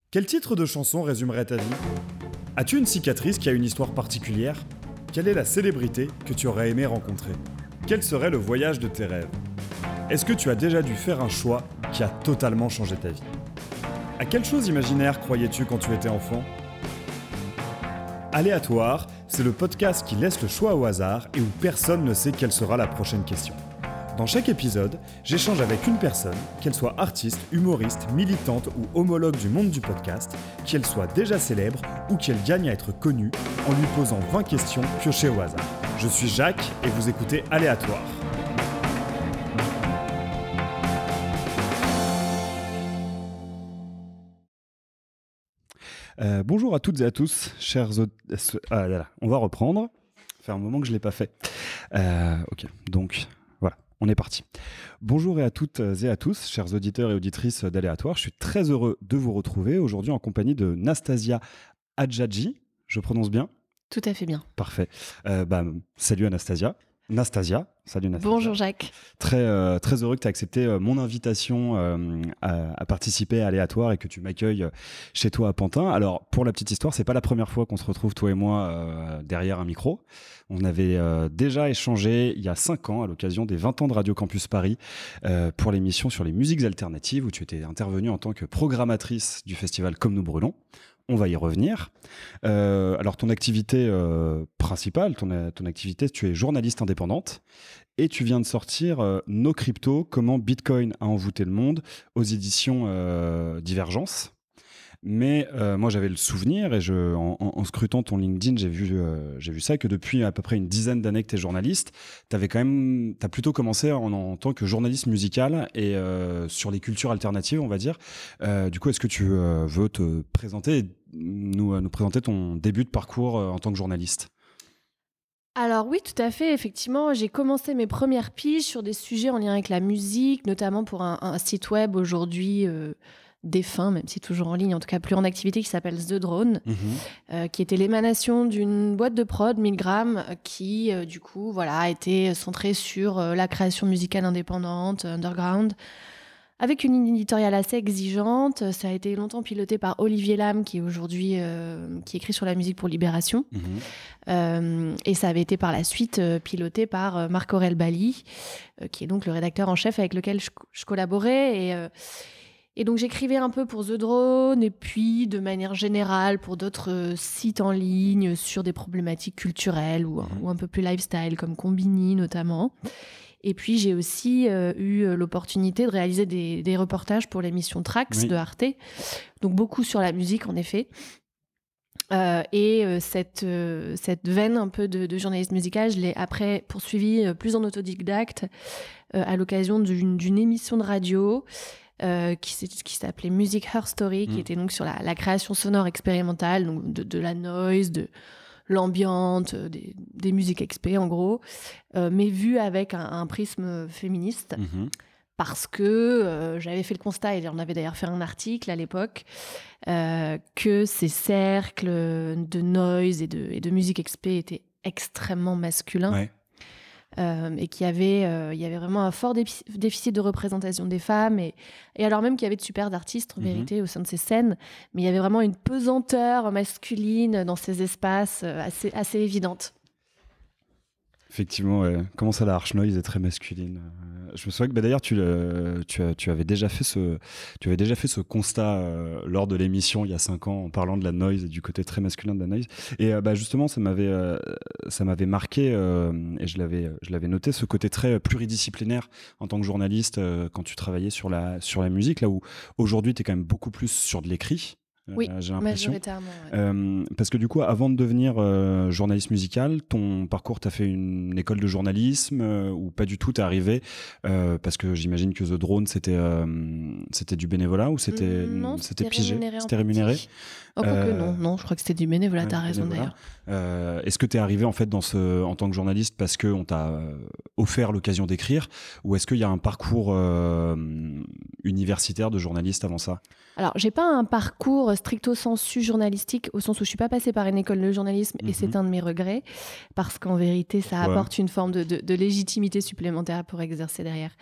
Quel titre de chanson résumerait ta vie ? As-tu une cicatrice qui a une histoire particulière ? Quelle est la célébrité que tu aurais aimé rencontrer ? Quel serait le voyage de tes rêves ? Est-ce que tu as déjà dû faire un choix qui a totalement changé ta vie ? À quelle chose imaginaire croyais-tu quand tu étais enfant ? Aléatoire, c'est le podcast qui laisse le choix au hasard et où personne ne sait quelle sera la prochaine question. Dans chaque épisode, j'échange avec une personne, qu'elle soit artiste, humoriste, militante ou homologue du monde du podcast, qu'elle soit déjà célèbre ou qu'elle gagne à être connue, en lui posant 20 questions piochées au hasard. Je suis Jacques et vous écoutez Aléatoire. Bonjour à toutes et à tous, chers on va reprendre. Ça fait un moment que je ne l'ai pas fait. Ok, donc voilà, on est parti. Bonjour à toutes et à tous, chers auditeurs et auditrices d'Aléatoire. Je suis très heureux de vous retrouver aujourd'hui en compagnie de Nastasia Hadjadji. Je prononce bien ? Tout à fait bien. Parfait. Salut Anastasia. Salut Nastasia. Bonjour Jacques. Très heureux que tu aies accepté mon invitation à participer à Aléatoire et que tu m'accueilles chez toi à Pantin. Alors, pour la petite histoire, c'est pas la première fois qu'on se retrouve, toi et moi, derrière un micro. On avait déjà échangé il y a 5 ans à l'occasion des 20 ans de Radio Campus Paris pour l'émission sur les musiques alternatives où tu étais intervenue en tant que programmatrice du festival Comme nous brûlons. On va y revenir. Alors, ton activité principale, ton activité, tu es journaliste indépendante et tu viens de sortir Nos Cryptos, comment Bitcoin a envoûté le monde aux éditions Divergence. Mais moi, j'avais le souvenir et en scrutant ton LinkedIn, j'ai vu ça, que depuis à peu près une dizaine d'années que tu es journaliste, t'as plutôt commencé en tant que journaliste musical et sur les cultures alternatives, on va dire. Du coup, est-ce que tu veux te présenter et nous présenter ton début de parcours en tant que journaliste ? Alors oui, tout à fait. Effectivement, j'ai commencé mes premières piges sur des sujets en lien avec la musique, notamment pour un site web aujourd'hui défunt, même si toujours en ligne, en tout cas plus en activité, qui s'appelle The Drone, qui était l'émanation d'une boîte de prod, 1000 grammes, qui du coup a été centrée sur la création musicale indépendante, underground, avec une ligne éditoriale assez exigeante. Ça a été longtemps piloté par Olivier Lam, qui est aujourd'hui qui écrit sur la musique pour Libération. Et ça avait été par la suite piloté par Marc-Aurèle Bally, qui est donc le rédacteur en chef avec lequel je collaborais. Et donc j'écrivais un peu pour The Drone et puis de manière générale pour d'autres sites en ligne sur des problématiques culturelles ou un peu plus lifestyle, comme Combini notamment. Et puis, j'ai aussi eu l'opportunité de réaliser des reportages pour l'émission Trax de Arte. Donc, beaucoup sur la musique, en effet. Cette veine un peu de journaliste musical, je l'ai après poursuivie plus en autodidacte à l'occasion d'une émission de radio qui s'appelait Music Her Story, qui était donc sur la création sonore expérimentale, donc de la noise, de l'ambiante, des musiques expé en gros, mais vu avec un prisme féministe, parce que j'avais fait le constat, et on avait d'ailleurs fait un article à l'époque, que ces cercles de noise et de musique expé étaient extrêmement masculins. Ouais. Et qu'il y avait vraiment un fort déficit de représentation des femmes et alors même qu'il y avait de super artistes en vérité au sein de ces scènes, mais il y avait vraiment une pesanteur masculine dans ces espaces assez évidente. Effectivement, comment ça, la harsh noise est très masculine. Je me souviens que d'ailleurs tu avais déjà fait ce constat lors de l'émission il y a 5 ans en parlant de la noise et du côté très masculin de la noise. Et justement, ça m'avait marqué et je l'avais noté, ce côté très pluridisciplinaire en tant que journaliste quand tu travaillais sur la musique, là où aujourd'hui tu es quand même beaucoup plus sur de l'écrit. Oui, j'ai l'impression. majoritairement. Ouais. Parce que du coup, avant de devenir journaliste musical, ton parcours, t'as fait une école de journalisme ou pas du tout? T'es arrivé parce que j'imagine que The Drone, c'était du bénévolat ou c'était pigé? Rémunéré. C'était rémunéré? Non, je crois que c'était du bénévolat. T'as raison d'ailleurs. Est-ce que t'es arrivé en fait en tant que journaliste parce que on t'a offert l'occasion d'écrire, ou est-ce qu'il y a un parcours universitaire de journaliste avant ça? Alors, j'ai pas un parcours stricto sensu journalistique, au sens où je suis pas passée par une école de journalisme, et c'est un de mes regrets, parce qu'en vérité, ça apporte une forme de légitimité supplémentaire pour exercer derrière.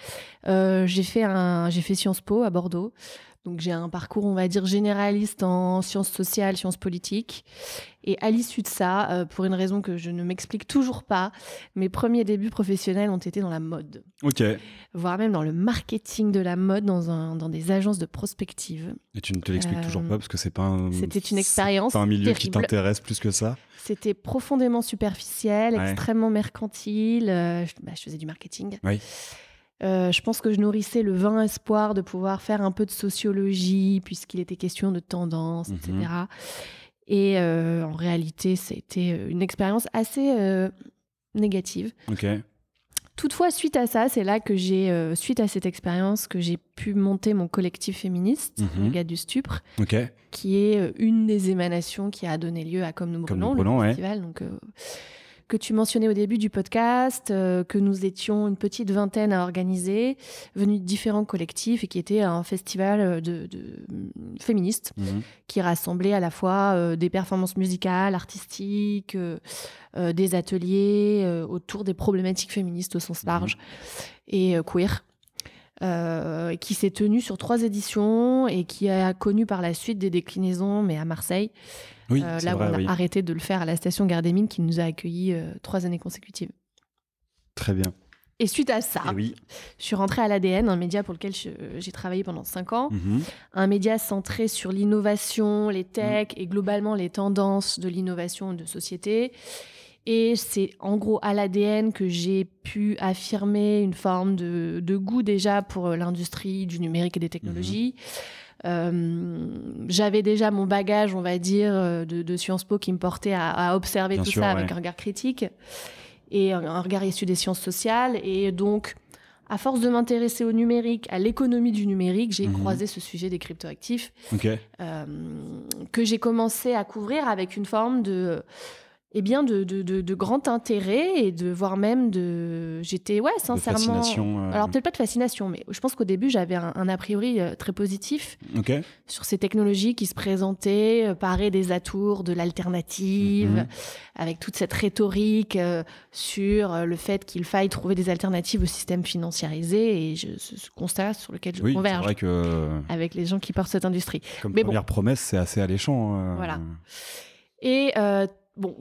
J'ai fait Sciences Po à Bordeaux, Donc j'ai un parcours, on va dire, généraliste en sciences sociales, sciences politiques. Et à l'issue de ça, pour une raison que je ne m'explique toujours pas, mes premiers débuts professionnels ont été dans la mode. Ok. Voire même dans le marketing de la mode, dans des agences de prospective. Et tu ne te l'expliques toujours pas parce que c'était une expérience c'est pas un milieu terrible. qui t'intéresse plus que ça. C'était profondément superficiel, Ouais. extrêmement mercantile. Je faisais du marketing. Oui. Je pense que je nourrissais le vain espoir de pouvoir faire un peu de sociologie, puisqu'il était question de tendance, etc. Et en réalité, ça a été une expérience assez négative. Ok. Toutefois, suite à ça, c'est là que suite à cette expérience, que j'ai pu monter mon collectif féministe, les Gars du Stupre, qui est une des émanations qui a donné lieu à Comme nous brûlons, le festival. Donc, que tu mentionnais au début du podcast, que nous étions une petite vingtaine à organiser, venus de différents collectifs, et qui était un festival de féministes qui rassemblait à la fois des performances musicales, artistiques, des ateliers autour des problématiques féministes au sens large et queer. Qui s'est tenu sur 3 éditions et qui a connu par la suite des déclinaisons, mais à Marseille. Oui, là où on a arrêté de le faire à la station Gare des Mines, qui nous a accueillis 3 années consécutives. Très bien. Et suite à ça, je suis rentrée à l'ADN, un média pour lequel j'ai travaillé pendant 5 ans. Un média centré sur l'innovation, les techs et globalement les tendances de l'innovation de société. Et c'est en gros à l'ADN que j'ai pu affirmer une forme de goût déjà pour l'industrie du numérique et des technologies. J'avais déjà mon bagage, on va dire, de Sciences Po qui me portait à observer tout ça avec un regard critique et un regard issu des sciences sociales. Et donc, à force de m'intéresser au numérique, à l'économie du numérique, j'ai croisé ce sujet des cryptoactifs que j'ai commencé à couvrir avec une forme de grand intérêt et voire même j'étais sincèrement de fascination, alors peut-être pas de fascination, mais je pense qu'au début j'avais un a priori très positif sur ces technologies qui se présentaient parées des atours de l'alternative, avec toute cette rhétorique sur le fait qu'il faille trouver des alternatives au système financiarisé, et ce constat sur lequel je converge c'est vrai avec les gens qui portent cette industrie. Comme première promesse, c'est assez alléchant. Voilà. Et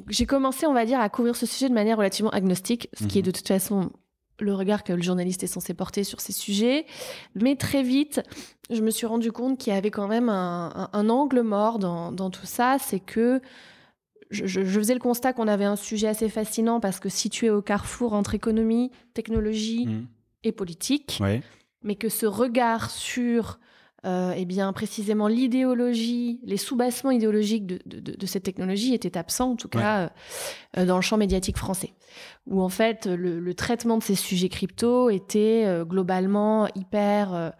j'ai commencé, on va dire, à couvrir ce sujet de manière relativement agnostique, ce qui est de toute façon le regard que le journaliste est censé porter sur ces sujets. Mais très vite, je me suis rendu compte qu'il y avait quand même un angle mort dans tout ça. C'est que je faisais le constat qu'on avait un sujet assez fascinant parce que situé au carrefour entre économie, technologie et politique, mais que ce regard sur précisément l'idéologie, les sous-bassements idéologiques de cette technologie étaient absents, en tout cas dans le champ médiatique français, où en fait le traitement de ces sujets crypto était globalement hyper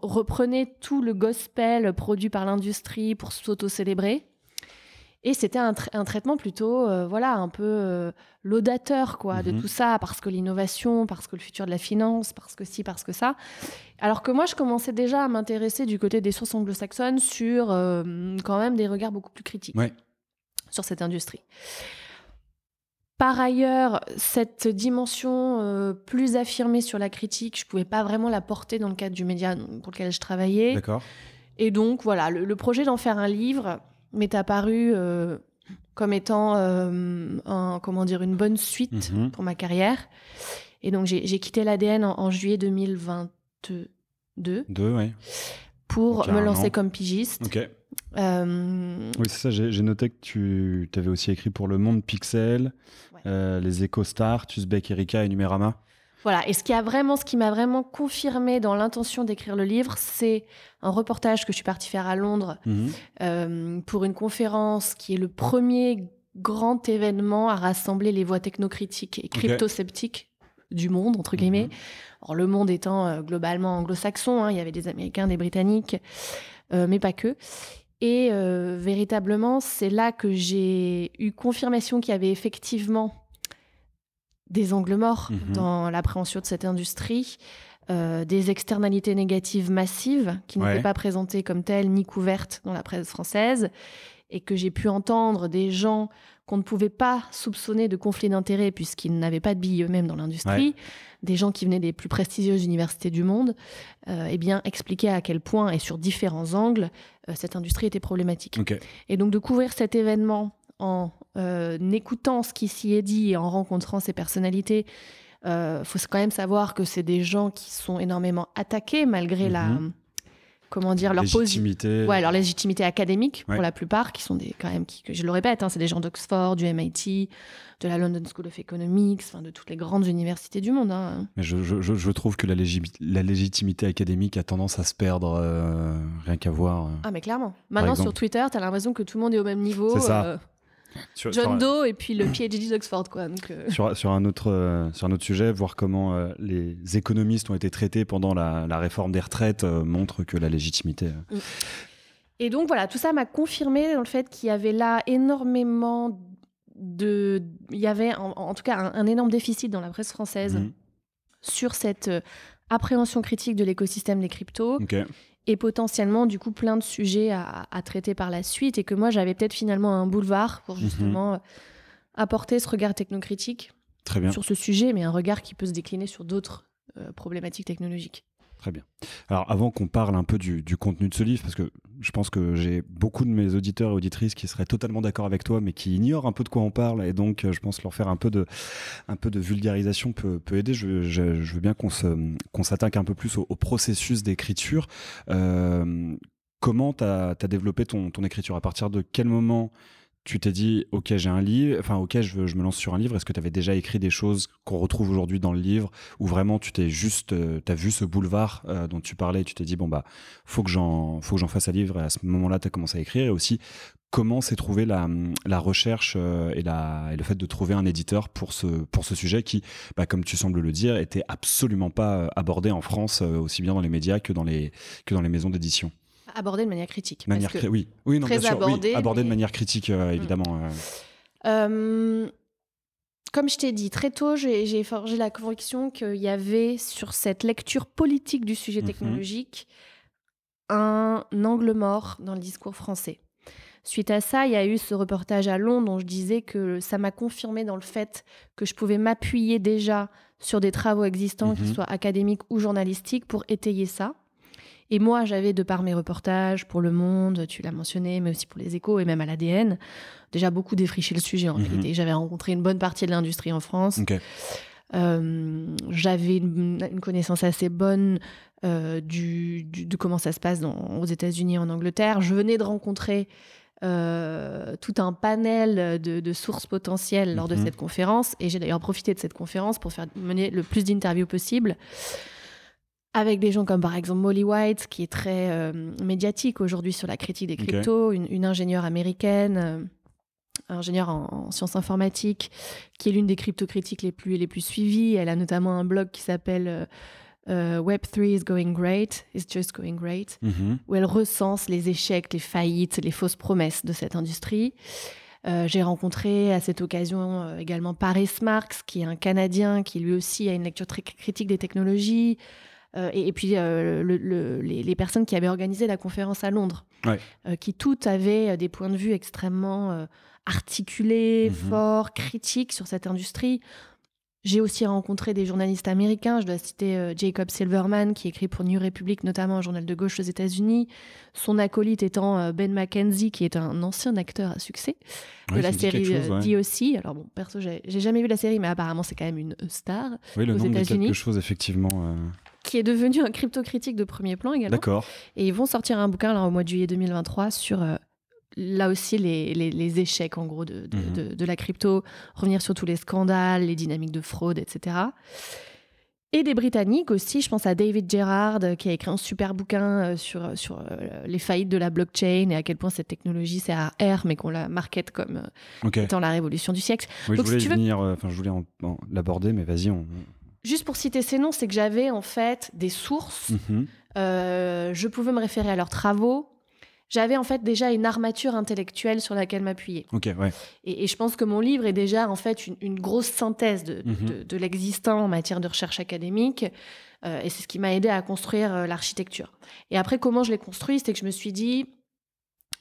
reprenait tout le gospel produit par l'industrie pour s'auto-célébrer. Et c'était un traitement plutôt, un peu laudateur, de tout ça, parce que l'innovation, parce que le futur de la finance, parce que ci, parce que ça. Alors que moi, je commençais déjà à m'intéresser du côté des sources anglo-saxonnes sur quand même des regards beaucoup plus critiques sur cette industrie. Par ailleurs, cette dimension plus affirmée sur la critique, je ne pouvais pas vraiment la porter dans le cadre du média pour lequel je travaillais. D'accord. Et donc, voilà, le projet d'en faire un livre m'est apparu comme étant une bonne suite pour ma carrière. Et donc, j'ai quitté l'ADN en juillet 2022 pour me lancer comme pigiste. Oui, c'est ça. J'ai noté que tu avais aussi écrit pour Le Monde, Pixel, les EcoStars, Tusbec, Erika et Numérama. Voilà, et ce qui m'a vraiment confirmé dans l'intention d'écrire le livre, c'est un reportage que je suis partie faire à Londres pour une conférence qui est le premier grand événement à rassembler les voix technocritiques et crypto-sceptiques du monde, entre guillemets. Alors, le monde étant globalement anglo-saxon, il y avait des Américains, des Britanniques, mais pas que. Et véritablement, c'est là que j'ai eu confirmation qu'il y avait effectivement des angles morts dans l'appréhension de cette industrie, des externalités négatives massives qui n'étaient pas présentées comme telles ni couvertes dans la presse française, et que j'ai pu entendre des gens qu'on ne pouvait pas soupçonner de conflit d'intérêts puisqu'ils n'avaient pas de billes eux-mêmes dans l'industrie, des gens qui venaient des plus prestigieuses universités du monde, eh bien, expliquaient à quel point, et sur différents angles, cette industrie était problématique. Ok. Et donc de couvrir cet événement en écoutant ce qui s'y est dit et en rencontrant ces personnalités, faut quand même savoir que c'est des gens qui sont énormément attaqués malgré leur légitimité. leur légitimité académique pour la plupart, qui sont que je le répète, c'est des gens d'Oxford, du MIT, de la London School of Economics, de toutes les grandes universités du monde. Mais je trouve que la légitimité académique a tendance à se perdre, rien qu'à voir. Ah mais clairement. Maintenant sur Twitter, t'as l'impression que tout le monde est au même niveau. C'est ça. John Doe et puis le PhD d'Oxford, quoi. Donc, sur un autre sujet, voir comment les économistes ont été traités pendant la réforme des retraites montre que la légitimité. Et donc voilà, tout ça m'a confirmé dans le fait qu'il y avait là énormément il y avait en tout cas un énorme déficit dans la presse française sur cette appréhension critique de l'écosystème des cryptos. Et potentiellement, du coup, plein de sujets à traiter par la suite, et que moi, j'avais peut-être finalement un boulevard pour justement apporter ce regard technocritique sur ce sujet, mais un regard qui peut se décliner sur d'autres problématiques technologiques. Très bien. Alors, avant qu'on parle un peu du contenu de ce livre, parce que je pense que j'ai beaucoup de mes auditeurs et auditrices qui seraient totalement d'accord avec toi, mais qui ignorent un peu de quoi on parle, et donc je pense leur faire un peu de vulgarisation peut aider. Je veux bien qu'on s'attaque un peu plus au processus d'écriture. Comment tu as développé ton écriture? À partir de quel moment tu t'es dit, ok, j'ai un livre, je me lance sur un livre? Est-ce que tu avais déjà écrit des choses qu'on retrouve aujourd'hui dans le livre, ou vraiment tu t'as vu ce boulevard dont tu parlais et tu t'es dit, faut que j'en fasse un livre, et à ce moment-là, tu as commencé à écrire? Et aussi, comment s'est trouvée la recherche et le fait de trouver un éditeur pour ce sujet qui, comme tu sembles le dire, était absolument pas abordé en France, aussi bien dans les médias que dans les maisons d'édition? Abordé de manière critique. Oui, non, bien sûr, abordé de manière critique, évidemment. Comme je t'ai dit, très tôt, j'ai forgé la conviction qu'il y avait, sur cette lecture politique du sujet technologique, un angle mort dans le discours français. Suite à ça, il y a eu ce reportage à Londres dont je disais que ça m'a confirmé dans le fait que je pouvais m'appuyer déjà sur des travaux existants, qu'ils soient académiques ou journalistiques, pour étayer ça. Et moi, j'avais, de par mes reportages pour Le Monde, tu l'as mentionné, mais aussi pour Les Échos et même à l'ADN, déjà beaucoup défriché le sujet en réalité. J'avais rencontré une bonne partie de l'industrie en France. J'avais une connaissance assez bonne de comment ça se passe aux États-Unis et en Angleterre. Je venais de rencontrer tout un panel de sources potentielles lors de cette conférence. Et j'ai d'ailleurs profité de cette conférence pour mener le plus d'interviews possible, avec des gens comme par exemple Molly White, qui est très médiatique aujourd'hui sur la critique des cryptos, une ingénieure américaine, ingénieure en sciences informatiques, qui est l'une des cryptocritiques les plus suivies. Elle a notamment un blog qui s'appelle Web3 is going great, is just going great, où elle recense les échecs, les faillites, les fausses promesses de cette industrie. J'ai rencontré à cette occasion également Paris Marx, qui est un Canadien qui lui aussi a une lecture très critique des technologies. Et puis les personnes qui avaient organisé la conférence à Londres, qui toutes avaient des points de vue extrêmement articulés, forts, critiques sur cette industrie. J'ai aussi rencontré des journalistes américains. Je dois citer Jacob Silverman, qui écrit pour New Republic, notamment un journal de gauche aux États-Unis. Son acolyte étant Ben McKenzie, qui est un ancien acteur à succès de la série DOC. Alors bon, perso, j'ai jamais vu la série, mais apparemment c'est quand même une star aux États-Unis. Oui, le nom dit quelque chose, effectivement. Qui est devenu un crypto-critique de premier plan également. D'accord. Et ils vont sortir un bouquin là, au mois de juillet 2023 sur là aussi les échecs en gros de la crypto, revenir sur tous les scandales, les dynamiques de fraude, etc. Et des Britanniques aussi, je pense à David Gerard, qui a écrit un super bouquin sur les faillites de la blockchain et à quel point cette technologie c'est R, mais qu'on la market comme étant la révolution du siècle. Oui, donc, je voulais l'aborder, mais vas-y, Juste pour citer ces noms, c'est que j'avais en fait des sources, je pouvais me référer à leurs travaux, j'avais en fait déjà une armature intellectuelle sur laquelle m'appuyer. Et je pense que mon livre est déjà en fait une grosse synthèse de l'existant en matière de recherche académique, et c'est ce qui m'a aidé à construire l'architecture. Et après, comment je l'ai construit, c'est que je me suis dit,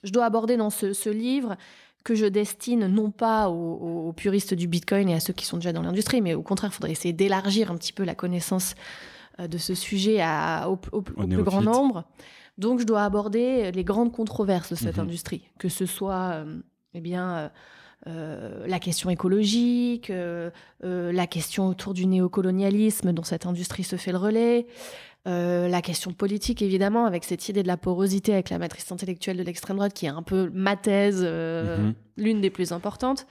je dois aborder dans ce livre, que je destine non pas aux puristes du Bitcoin et à ceux qui sont déjà dans l'industrie, mais au contraire, il faudrait essayer d'élargir un petit peu la connaissance de ce sujet au plus grand nombre. Donc, je dois aborder les grandes controverses de cette industrie, que ce soit la question écologique, la question autour du néocolonialisme dont cette industrie se fait le relais, la question politique, évidemment, avec cette idée de la porosité avec la matrice intellectuelle de l'extrême droite, qui est un peu ma thèse, l'une des plus importantes.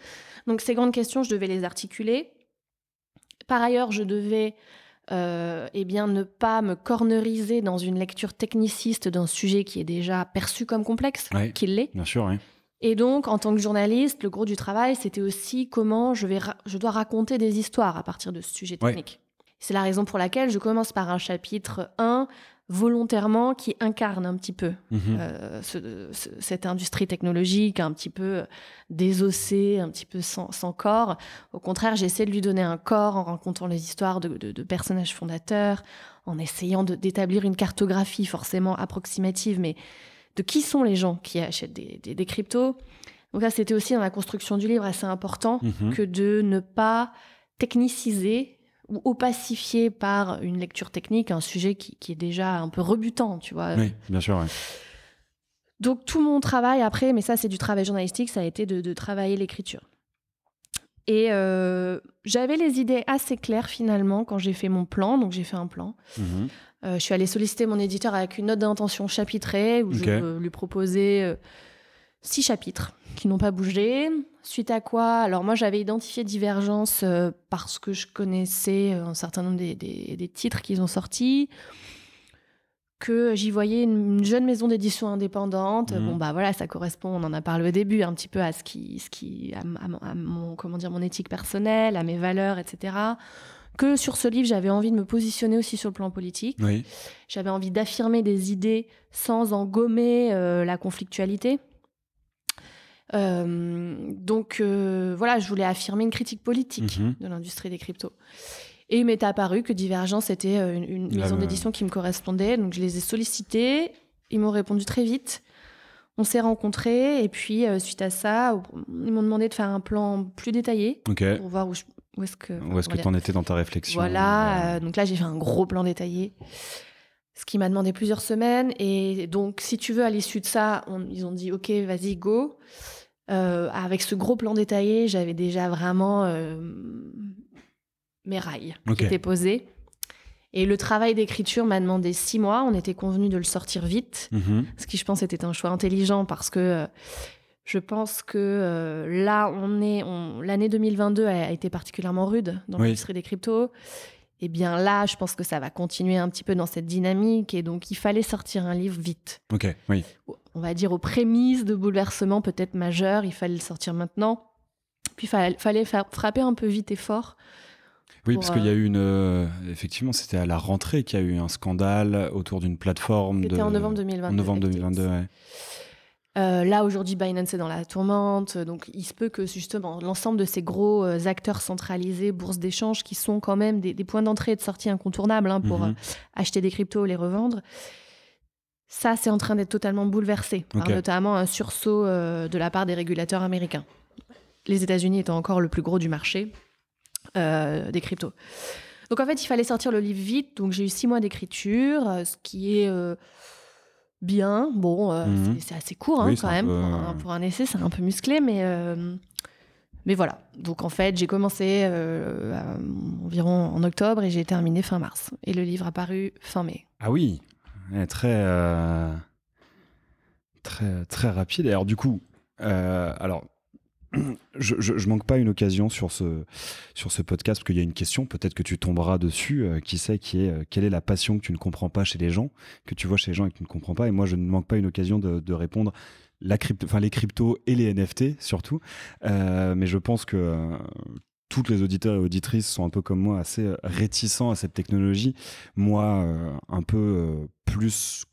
Donc, ces grandes questions, je devais les articuler. Par ailleurs, je devais ne pas me corneriser dans une lecture techniciste d'un sujet qui est déjà perçu comme complexe, qu'il l'est. Bien sûr, oui. Et donc, en tant que journaliste, le gros du travail, c'était aussi comment je dois raconter des histoires à partir de ce sujet technique. C'est la raison pour laquelle je commence par un chapitre 1, volontairement, qui incarne un petit peu cette industrie technologique, un petit peu désossée, un petit peu sans corps. Au contraire, j'essaie de lui donner un corps en racontant les histoires de personnages fondateurs, en essayant d'établir une cartographie forcément approximative, mais de qui sont les gens qui achètent des cryptos. Donc là, c'était aussi dans la construction du livre assez important que de ne pas techniciser ou opacifier par une lecture technique un sujet qui est déjà un peu rebutant, tu vois. Oui, bien sûr, Donc tout mon travail après, mais ça c'est du travail journalistique, ça a été de travailler l'écriture. Et j'avais les idées assez claires finalement quand j'ai fait mon plan, donc j'ai fait un plan. Je suis allée solliciter mon éditeur avec une note d'intention chapitrée où je lui proposais 6 chapitres qui n'ont pas bougé. Suite à quoi, alors moi j'avais identifié Divergence parce que je connaissais un certain nombre des titres qu'ils ont sortis, que j'y voyais une jeune maison d'édition indépendante. Bon bah voilà, ça correspond, on en a parlé au début, un petit peu à à mon éthique personnelle, à mes valeurs, etc. Que sur ce livre, j'avais envie de me positionner aussi sur le plan politique. Oui. J'avais envie d'affirmer des idées sans en gommer la conflictualité. Donc voilà, je voulais affirmer une critique politique de l'industrie des cryptos. Et il m'est apparu que Divergence était une maison d'édition qui me correspondait. Donc je les ai sollicités, ils m'ont répondu très vite. On s'est rencontrés et puis suite à ça, ils m'ont demandé de faire un plan plus détaillé pour voir où est-ce que tu en étais dans ta réflexion. Voilà, donc là j'ai fait un gros plan détaillé, ce qui m'a demandé plusieurs semaines. Et donc si tu veux, à l'issue de ça, ils ont dit ok, vas-y, go. Avec ce gros plan détaillé, j'avais déjà vraiment mes rails qui étaient posés. Et le travail d'écriture m'a demandé 6 mois. On était convenu de le sortir vite, ce qui, je pense, était un choix intelligent parce que je pense que là, l'année 2022 a été particulièrement rude dans l'industrie des cryptos. Et bien là, je pense que ça va continuer un petit peu dans cette dynamique. Et donc, il fallait sortir un livre vite. On va dire aux prémices de bouleversements peut-être majeurs. Il fallait le sortir maintenant. Puis, il fallait frapper un peu vite et fort. Oui, parce qu'il y a eu effectivement, c'était à la rentrée qu'il y a eu un scandale autour d'une plateforme. C'était en novembre 2022. En novembre 2022, ouais. Là, aujourd'hui, Binance est dans la tourmente. Donc, il se peut que, justement, l'ensemble de ces gros acteurs centralisés, bourses d'échange, qui sont quand même des points d'entrée et de sortie incontournables pour acheter des cryptos et les revendre, ça, c'est en train d'être totalement bouleversé par notamment un sursaut de la part des régulateurs américains. Les États-Unis étant encore le plus gros du marché des cryptos. Donc, en fait, il fallait sortir le livre vite. Donc, j'ai eu 6 mois d'écriture, ce qui est... bien, bon, c'est assez court quand même. Pour un essai, c'est un peu musclé, mais voilà. Donc en fait, j'ai commencé environ en octobre et j'ai terminé fin mars. Et le livre a paru fin mai. Ah oui, très rapide. Et alors du coup, je manque pas une occasion sur ce podcast parce qu'il y a une question, peut-être que tu tomberas dessus, qui sait, quelle est la passion que tu ne comprends pas chez les gens, que tu vois chez les gens et que tu ne comprends pas. Et moi, je ne manque pas une occasion de répondre les cryptos et les NFT surtout. Mais je pense que toutes les auditeurs et auditrices sont un peu comme moi assez réticents à cette technologie. Moi, un peu plus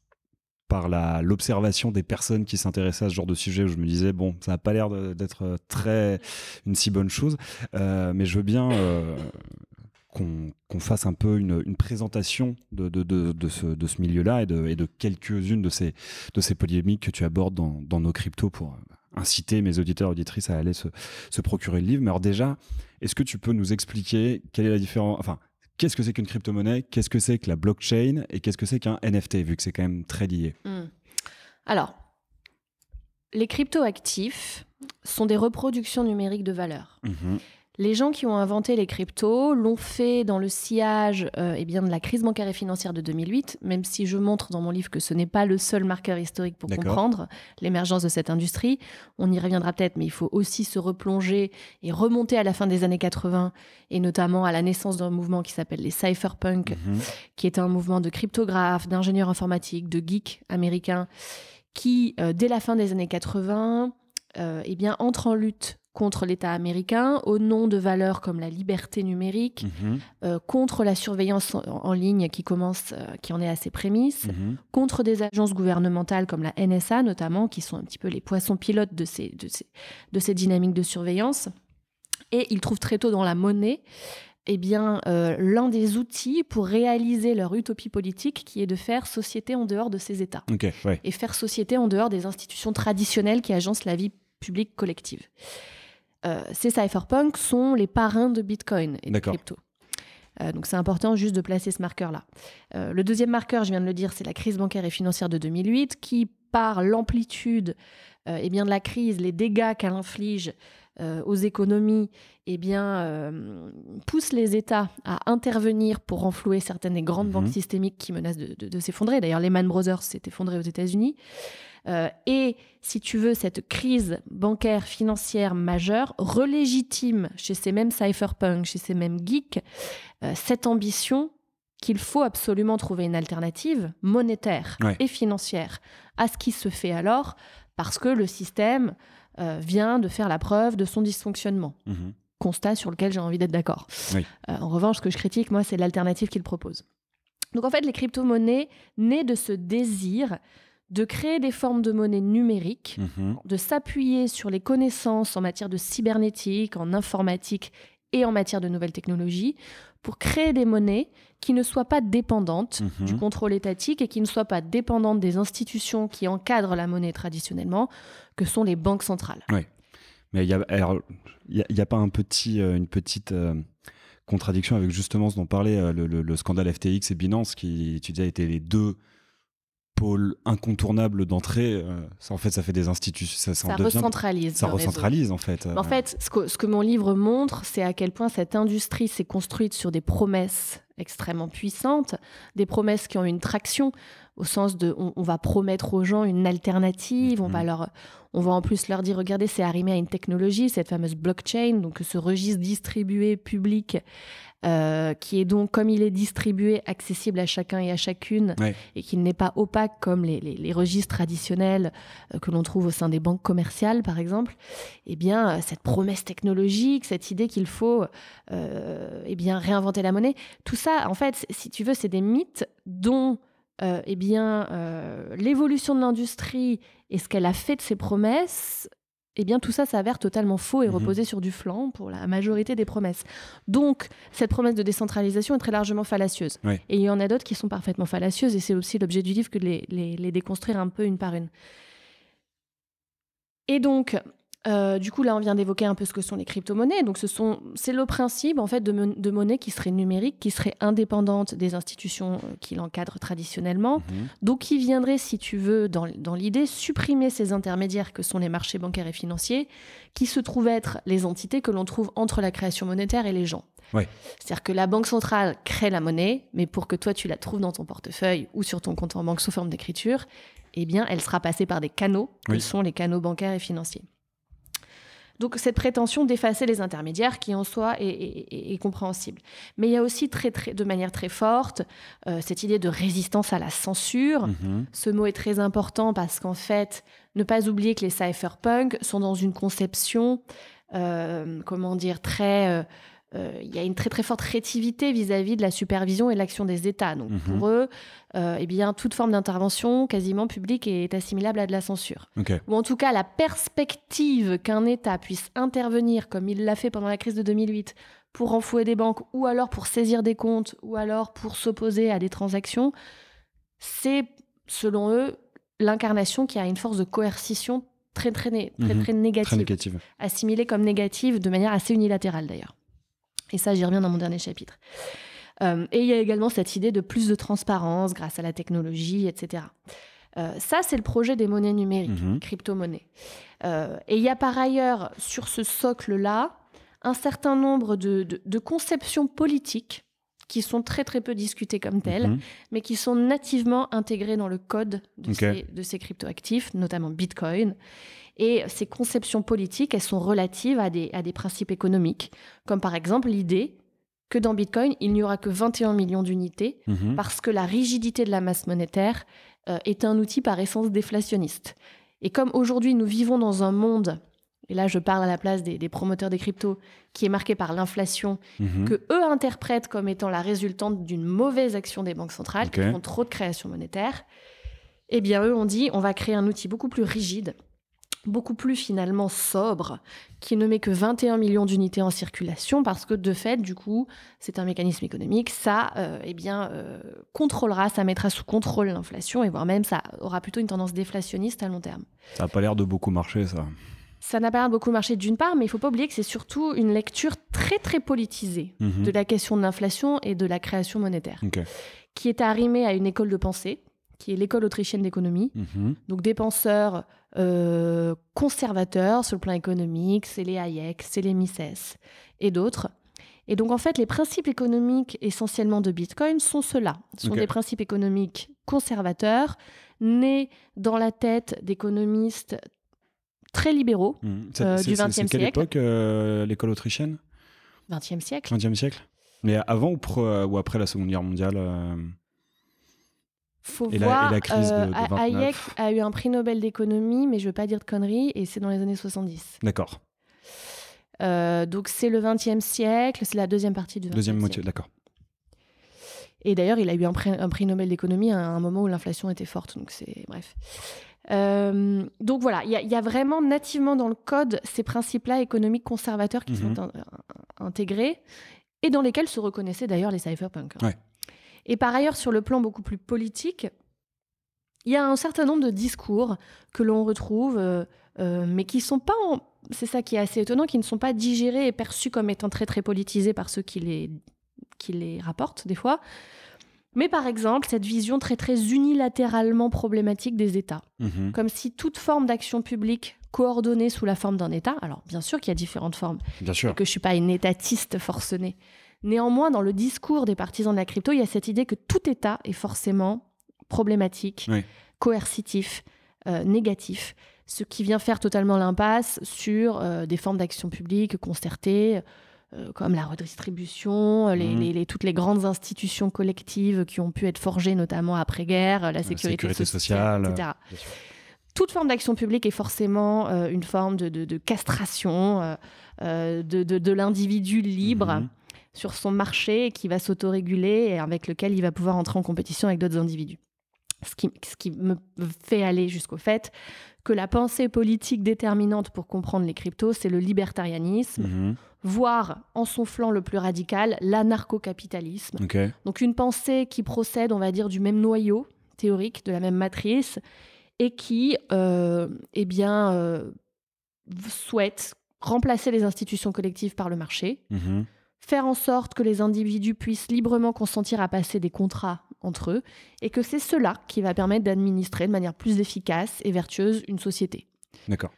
par l'observation des personnes qui s'intéressaient à ce genre de sujet, où je me disais, bon, ça n'a pas l'air d'être une si bonne chose, mais je veux bien qu'on fasse un peu une présentation de ce milieu-là et de quelques-unes de ces polémiques que tu abordes dans nos cryptos pour inciter mes auditeurs et auditrices à aller se procurer le livre. Mais alors déjà, est-ce que tu peux nous expliquer quelle est la différence, enfin, qu'est-ce que c'est qu'une crypto-monnaie, qu'est-ce que c'est que la blockchain et qu'est-ce que c'est qu'un NFT, vu que c'est quand même très lié? Alors, les crypto-actifs sont des reproductions numériques de valeur. Les gens qui ont inventé les cryptos l'ont fait dans le sillage de la crise bancaire et financière de 2008, même si je montre dans mon livre que ce n'est pas le seul marqueur historique pour comprendre l'émergence de cette industrie. On y reviendra peut-être, mais il faut aussi se replonger et remonter à la fin des années 80, et notamment à la naissance d'un mouvement qui s'appelle les cypherpunks, qui est un mouvement de cryptographes, d'ingénieurs informatiques, de geeks américains, qui, dès la fin des années 80, entrent en lutte contre l'État américain au nom de valeurs comme la liberté numérique, contre la surveillance en ligne qui en est à ses prémices, contre des agences gouvernementales comme la NSA notamment, qui sont un petit peu les poissons pilotes de ces dynamiques de surveillance. Et ils trouvent très tôt dans la monnaie l'un des outils pour réaliser leur utopie politique, qui est de faire société en dehors de ces États. Et faire société en dehors des institutions traditionnelles qui agencent la vie publique collective. Ces cypherpunks sont les parrains de Bitcoin et de crypto. Donc c'est important juste de placer ce marqueur-là. Le deuxième marqueur, je viens de le dire, c'est la crise bancaire et financière de 2008, qui, par l'amplitude de la crise, les dégâts qu'elle inflige aux économies, pousse les États à intervenir pour renflouer certaines des grandes banques systémiques qui menacent de s'effondrer. D'ailleurs, Lehman Brothers s'est effondré aux États-Unis. Et si tu veux, cette crise bancaire financière majeure relégitime chez ces mêmes cypherpunks, chez ces mêmes geeks, cette ambition qu'il faut absolument trouver une alternative monétaire et financière à ce qui se fait alors, parce que le système vient de faire la preuve de son dysfonctionnement. Constat sur lequel j'ai envie d'être d'accord. En revanche, ce que je critique, moi, c'est l'alternative qu'il propose. Donc en fait, les crypto-monnaies naissent de ce désir de créer des formes de monnaie numériques, de s'appuyer sur les connaissances en matière de cybernétique, en informatique et en matière de nouvelles technologies, pour créer des monnaies qui ne soient pas dépendantes du contrôle étatique et qui ne soient pas dépendantes des institutions qui encadrent la monnaie traditionnellement, que sont les banques centrales. Mais il y a pas une petite contradiction avec justement ce dont parlait le scandale FTX et Binance, qui, tu disais, étaient les deux pôle incontournable d'entrée, ça fait des institutions, ça recentralise en fait. En fait, ce que mon livre montre, c'est à quel point cette industrie s'est construite sur des promesses extrêmement puissantes, des promesses qui ont une traction au sens de on va promettre aux gens une alternative, on va en plus leur dire regardez, c'est arrimé à une technologie, cette fameuse blockchain, donc ce registre distribué public qui est donc, comme il est distribué, accessible à chacun et à chacune, et qu'il n'est pas opaque comme les registres traditionnels que l'on trouve au sein des banques commerciales, par exemple. Cette promesse technologique, cette idée qu'il faut réinventer la monnaie, tout ça, en fait, si tu veux, c'est des mythes dont l'évolution de l'industrie et ce qu'elle a fait de ses promesses, tout ça s'avère totalement faux et reposé sur du flanc pour la majorité des promesses. Donc, cette promesse de décentralisation est très largement fallacieuse. Et il y en a d'autres qui sont parfaitement fallacieuses, et c'est aussi l'objet du livre que de les déconstruire un peu une par une. Et donc, du coup, là, on vient d'évoquer un peu ce que sont les crypto-monnaies. Donc, c'est le principe, en fait, de monnaie qui serait numérique, qui serait indépendante des institutions qui l'encadrent traditionnellement. Donc, qui viendrait, si tu veux, dans l'idée, supprimer ces intermédiaires que sont les marchés bancaires et financiers, qui se trouvent être les entités que l'on trouve entre la création monétaire et les gens. C'est-à-dire que la banque centrale crée la monnaie, mais pour que toi, tu la trouves dans ton portefeuille ou sur ton compte en banque sous forme d'écriture, elle sera passée par des canaux, que sont les canaux bancaires et financiers. Donc, cette prétention d'effacer les intermédiaires qui, en soi, est compréhensible. Mais il y a aussi, de manière très forte, cette idée de résistance à la censure. Ce mot est très important parce qu'en fait, ne pas oublier que les cypherpunks sont dans une conception, il y a une très très forte rétivité vis-à-vis de la supervision et de l'action des États. Donc pour eux, toute forme d'intervention quasiment publique est assimilable à de la censure. Ou en tout cas, la perspective qu'un État puisse intervenir, comme il l'a fait pendant la crise de 2008, pour renflouer des banques, ou alors pour saisir des comptes, ou alors pour s'opposer à des transactions, c'est, selon eux, l'incarnation qui a une force de coercition très négative, assimilée comme négative de manière assez unilatérale d'ailleurs. Et ça, j'y reviens dans mon dernier chapitre. Et il y a également cette idée de plus de transparence grâce à la technologie, etc. Ça, c'est le projet des monnaies numériques, crypto-monnaies. Et il y a par ailleurs, sur ce socle-là, un certain nombre de conceptions politiques qui sont très très peu discutées comme telles, mais qui sont nativement intégrées dans le code de ces cryptoactifs, notamment Bitcoin. Et ces conceptions politiques, elles sont relatives à des principes économiques, comme par exemple l'idée que dans Bitcoin, il n'y aura que 21 millions d'unités, parce que la rigidité de la masse monétaire est un outil par essence déflationniste. Et comme aujourd'hui nous vivons dans un monde, et là je parle à la place des promoteurs des cryptos, qui est marqué par l'inflation, que eux interprètent comme étant la résultante d'une mauvaise action des banques centrales, qui font trop de création monétaire, eh bien eux ont dit on va créer un outil beaucoup plus rigide, beaucoup plus finalement sobre, qui ne met que 21 millions d'unités en circulation, parce que de fait, du coup, c'est un mécanisme économique, ça contrôlera, ça mettra sous contrôle l'inflation, et voire même ça aura plutôt une tendance déflationniste à long terme. Ça n'a pas l'air de beaucoup marcher, ça. Ça n'a pas l'air de beaucoup marcher d'une part, mais il ne faut pas oublier que c'est surtout une lecture très très politisée de la question de l'inflation et de la création monétaire, qui est arrimée à une école de pensée, qui est l'école autrichienne d'économie. Donc des penseurs conservateurs sur le plan économique, c'est les Hayek, c'est les Mises et d'autres. Et donc en fait, les principes économiques essentiellement de Bitcoin sont ceux-là. Ce sont des principes économiques conservateurs, nés dans la tête d'économistes très libéraux du XXe siècle. C'est quelle époque, l'école autrichienne ? XXe siècle. XXe siècle. Mais avant ou après la Seconde Guerre mondiale Faut voir, la crise de 29. Hayek a eu un prix Nobel d'économie, mais je ne veux pas dire de conneries, et c'est dans les années 70. D'accord. Donc c'est le XXe siècle, c'est la deuxième partie du XXe siècle. Deuxième moitié, d'accord. Et d'ailleurs, il a eu un prix Nobel d'économie à un moment où l'inflation était forte, donc c'est... Bref. Donc voilà, il y a vraiment nativement dans le code ces principes-là économiques conservateurs qui sont intégrés, et dans lesquels se reconnaissaient d'ailleurs les cypherpunks. Ouais. Et par ailleurs, sur le plan beaucoup plus politique, il y a un certain nombre de discours que l'on retrouve, mais qui ne sont pas, c'est ça qui est assez étonnant, qui ne sont pas digérés et perçus comme étant très très politisés par ceux qui les rapportent des fois. Mais par exemple, cette vision très très unilatéralement problématique des États. Comme si toute forme d'action publique coordonnée sous la forme d'un État, alors bien sûr qu'il y a différentes formes, bien sûr, et que je ne suis pas une étatiste forcenée. Néanmoins, dans le discours des partisans de la crypto, il y a cette idée que tout État est forcément problématique, coercitif, négatif, ce qui vient faire totalement l'impasse sur des formes d'action publique concertées, comme la redistribution, toutes les grandes institutions collectives qui ont pu être forgées, notamment après-guerre, la sécurité sociale, etc. Toute forme d'action publique est forcément une forme de castration de l'individu libre sur son marché qui va s'autoréguler et avec lequel il va pouvoir entrer en compétition avec d'autres individus. Ce qui me fait aller jusqu'au fait que la pensée politique déterminante pour comprendre les cryptos, c'est le libertarianisme, voire en son flanc le plus radical, l'anarcho-capitalisme. Donc une pensée qui procède, on va dire, du même noyau théorique, de la même matrice, et qui souhaite remplacer les institutions collectives par le marché, faire en sorte que les individus puissent librement consentir à passer des contrats entre eux, et que c'est cela qui va permettre d'administrer de manière plus efficace et vertueuse une société. D'accord.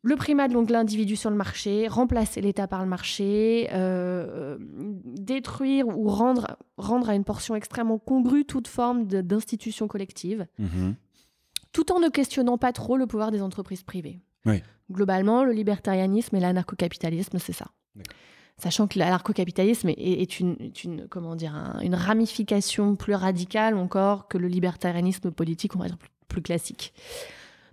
Le primat de l'individu sur le marché, remplacer l'État par le marché, détruire ou rendre à une portion extrêmement congrue toute forme d'institution collective, tout en ne questionnant pas trop le pouvoir des entreprises privées. Oui. Globalement, le libertarianisme et l'anarcho-capitalisme, c'est ça. D'accord. Sachant que l'anarcho-capitalisme est une ramification plus radicale encore que le libertarianisme politique, on va dire plus classique.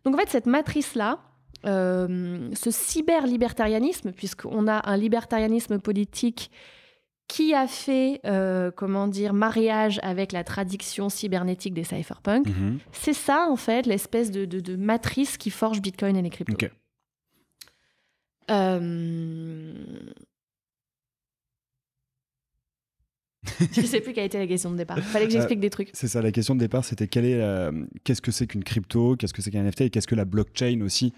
Donc en fait, cette matrice-là, ce cyber-libertarianisme, puisqu'on a un libertarianisme politique qui a fait mariage avec la tradition cybernétique des cypherpunks, c'est ça en fait l'espèce de matrice qui forge Bitcoin et les cryptos. Je ne sais plus quelle était la question de départ. Il fallait que j'explique des trucs. C'est ça, la question de départ, c'était qu'est-ce que c'est qu'une crypto, qu'est-ce que c'est qu'un NFT et qu'est-ce que la blockchain aussi,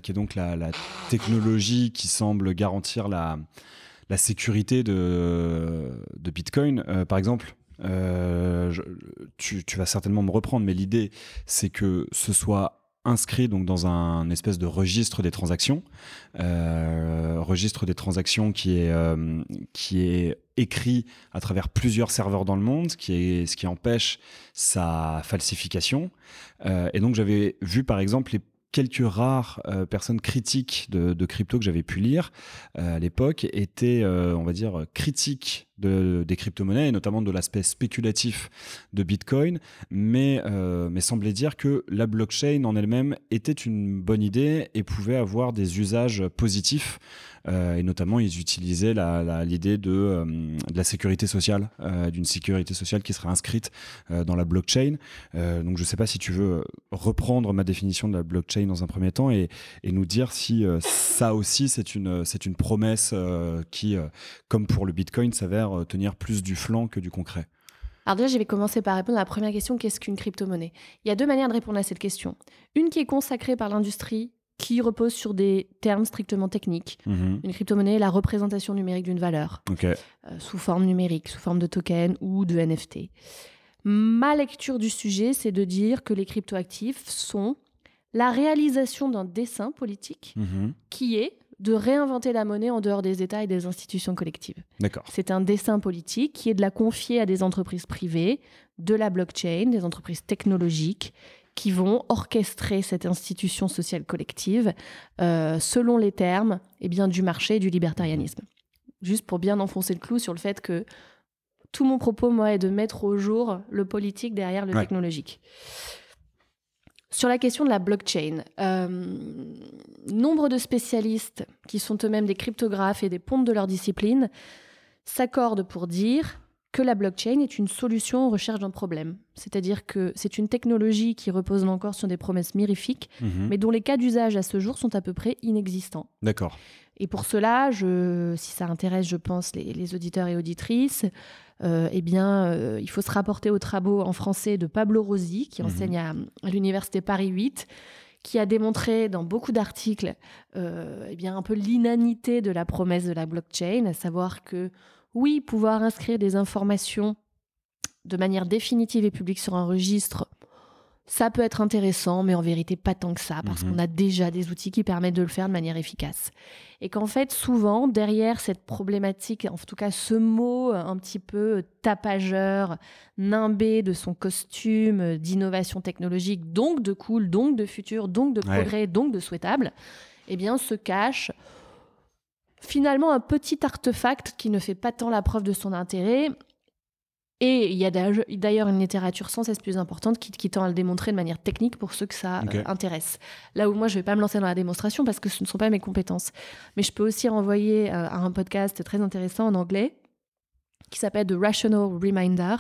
qui est donc la technologie qui semble garantir la sécurité de Bitcoin. Par exemple, tu vas certainement me reprendre, mais l'idée, c'est que ce soit inscrit donc dans un espèce de registre des transactions, qui est écrit à travers plusieurs serveurs dans le monde, ce qui empêche sa falsification. Et donc j'avais vu par exemple les quelques rares personnes critiques de crypto que j'avais pu lire à l'époque étaient, on va dire, critiques des crypto-monnaies et notamment de l'aspect spéculatif de Bitcoin, mais semblaient dire que la blockchain en elle-même était une bonne idée et pouvait avoir des usages positifs. Et notamment, ils utilisaient l'idée de la sécurité sociale, d'une sécurité sociale qui serait inscrite dans la blockchain. Donc, je ne sais pas si tu veux reprendre ma définition de la blockchain dans un premier temps et nous dire si ça aussi, c'est une promesse qui, comme pour le Bitcoin, s'avère tenir plus du flanc que du concret. Alors déjà, je vais commencer par répondre à la première question, qu'est-ce qu'une crypto-monnaie ? Il y a deux manières de répondre à cette question. Une qui est consacrée par l'industrie, qui repose sur des termes strictement techniques. Une crypto-monnaie est la représentation numérique d'une valeur, sous forme numérique, sous forme de token ou de NFT. Ma lecture du sujet, c'est de dire que les cryptoactifs sont la réalisation d'un dessein politique qui est de réinventer la monnaie en dehors des États et des institutions collectives. D'accord. C'est un dessein politique qui est de la confier à des entreprises privées, de la blockchain, des entreprises technologiques, qui vont orchestrer cette institution sociale collective selon les termes du marché et du libertarianisme. Juste pour bien enfoncer le clou sur le fait que tout mon propos, moi, est de mettre au jour le politique derrière le technologique. Sur la question de la blockchain, nombre de spécialistes qui sont eux-mêmes des cryptographes et des pontes de leur discipline s'accordent pour dire que la blockchain est une solution en recherche d'un problème. C'est-à-dire que c'est une technologie qui repose là encore sur des promesses mirifiques, mais dont les cas d'usage à ce jour sont à peu près inexistants. D'accord. Et pour cela, si ça intéresse, je pense, les auditeurs et auditrices, il faut se rapporter aux travaux en français de Pablo Rossi, qui enseigne à l'université Paris 8, qui a démontré dans beaucoup d'articles un peu l'inanité de la promesse de la blockchain, à savoir que oui, pouvoir inscrire des informations de manière définitive et publique sur un registre, ça peut être intéressant, mais en vérité pas tant que ça, parce qu'on a déjà des outils qui permettent de le faire de manière efficace. Et qu'en fait, souvent, derrière cette problématique, en tout cas ce mot un petit peu tapageur, nimbé de son costume d'innovation technologique, donc de cool, donc de futur, donc de progrès, donc de souhaitable, se cache finalement un petit artefact qui ne fait pas tant la preuve de son intérêt. Et il y a d'ailleurs une littérature sans cesse plus importante qui tend à le démontrer de manière technique pour ceux que ça intéresse. Là où moi, je ne vais pas me lancer dans la démonstration parce que ce ne sont pas mes compétences. Mais je peux aussi renvoyer à un podcast très intéressant en anglais qui s'appelle The Rational Reminder.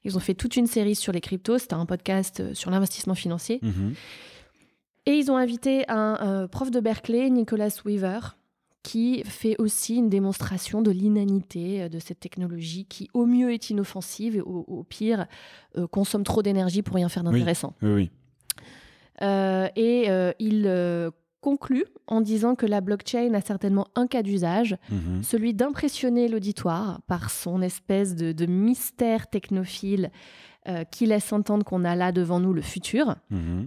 Ils ont fait toute une série sur les cryptos. C'était un podcast sur l'investissement financier. Et ils ont invité un prof de Berkeley, Nicholas Weaver, qui fait aussi une démonstration de l'inanité de cette technologie qui, au mieux, est inoffensive et au pire, consomme trop d'énergie pour rien faire d'intéressant. Oui. Il conclut en disant que la blockchain a certainement un cas d'usage, celui d'impressionner l'auditoire par son espèce de mystère technophile qui laisse entendre qu'on a là devant nous le futur,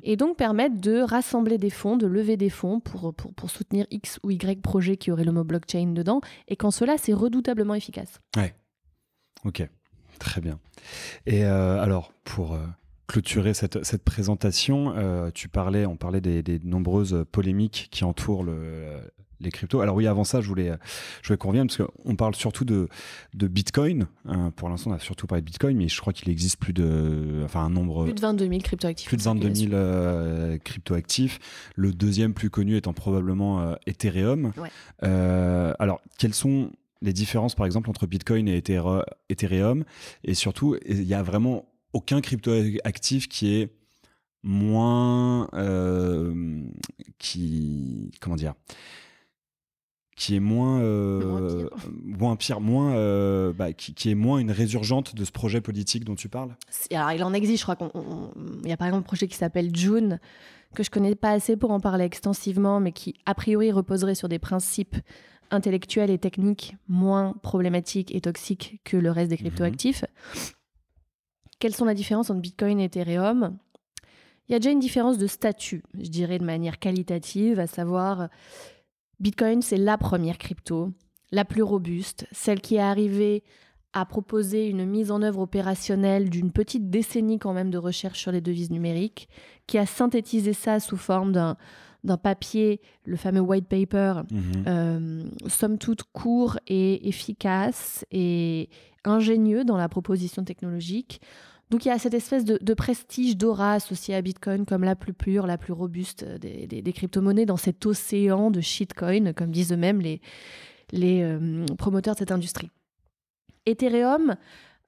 et donc permettre de rassembler des fonds, de lever des fonds pour soutenir X ou Y projet qui aurait le mot blockchain dedans, et qu'en cela, c'est redoutablement efficace. Ouais, ok, très bien. Et alors, pour clôturer cette présentation, on parlait des nombreuses polémiques qui entourent les cryptos. Alors oui, avant ça, je voulais qu'on revienne, parce qu'on parle surtout de Bitcoin. Pour l'instant, on a surtout parlé de Bitcoin, mais je crois qu'il existe plus de 22 000 cryptoactifs. Plus de 22 000 cryptoactifs. Le deuxième plus connu étant probablement Ethereum. Ouais. Alors, quelles sont les différences, par exemple, entre Bitcoin et Ethereum ? Et surtout, il y a vraiment aucun cryptoactif qui est moins... comment dire ? qui est moins pire. qui est moins une résurgente de ce projet politique dont tu parles? Alors, il en existe, je crois il y a par exemple un projet qui s'appelle June, que je connais pas assez pour en parler extensivement, mais qui, a priori, reposerait sur des principes intellectuels et techniques moins problématiques et toxiques que le reste des cryptoactifs. Quelles sont les différences entre Bitcoin et Ethereum? Il y a déjà une différence de statut, je dirais de manière qualitative, à savoir Bitcoin, c'est la première crypto, la plus robuste, celle qui est arrivée à proposer une mise en œuvre opérationnelle d'une petite décennie quand même de recherche sur les devises numériques, qui a synthétisé ça sous forme d'un papier, le fameux white paper, somme toute court et efficace et ingénieux dans la proposition technologique. Donc il y a cette espèce de prestige, d'aura associée à Bitcoin comme la plus pure, la plus robuste des crypto-monnaies dans cet océan de shitcoin, comme disent eux-mêmes les promoteurs de cette industrie. Ethereum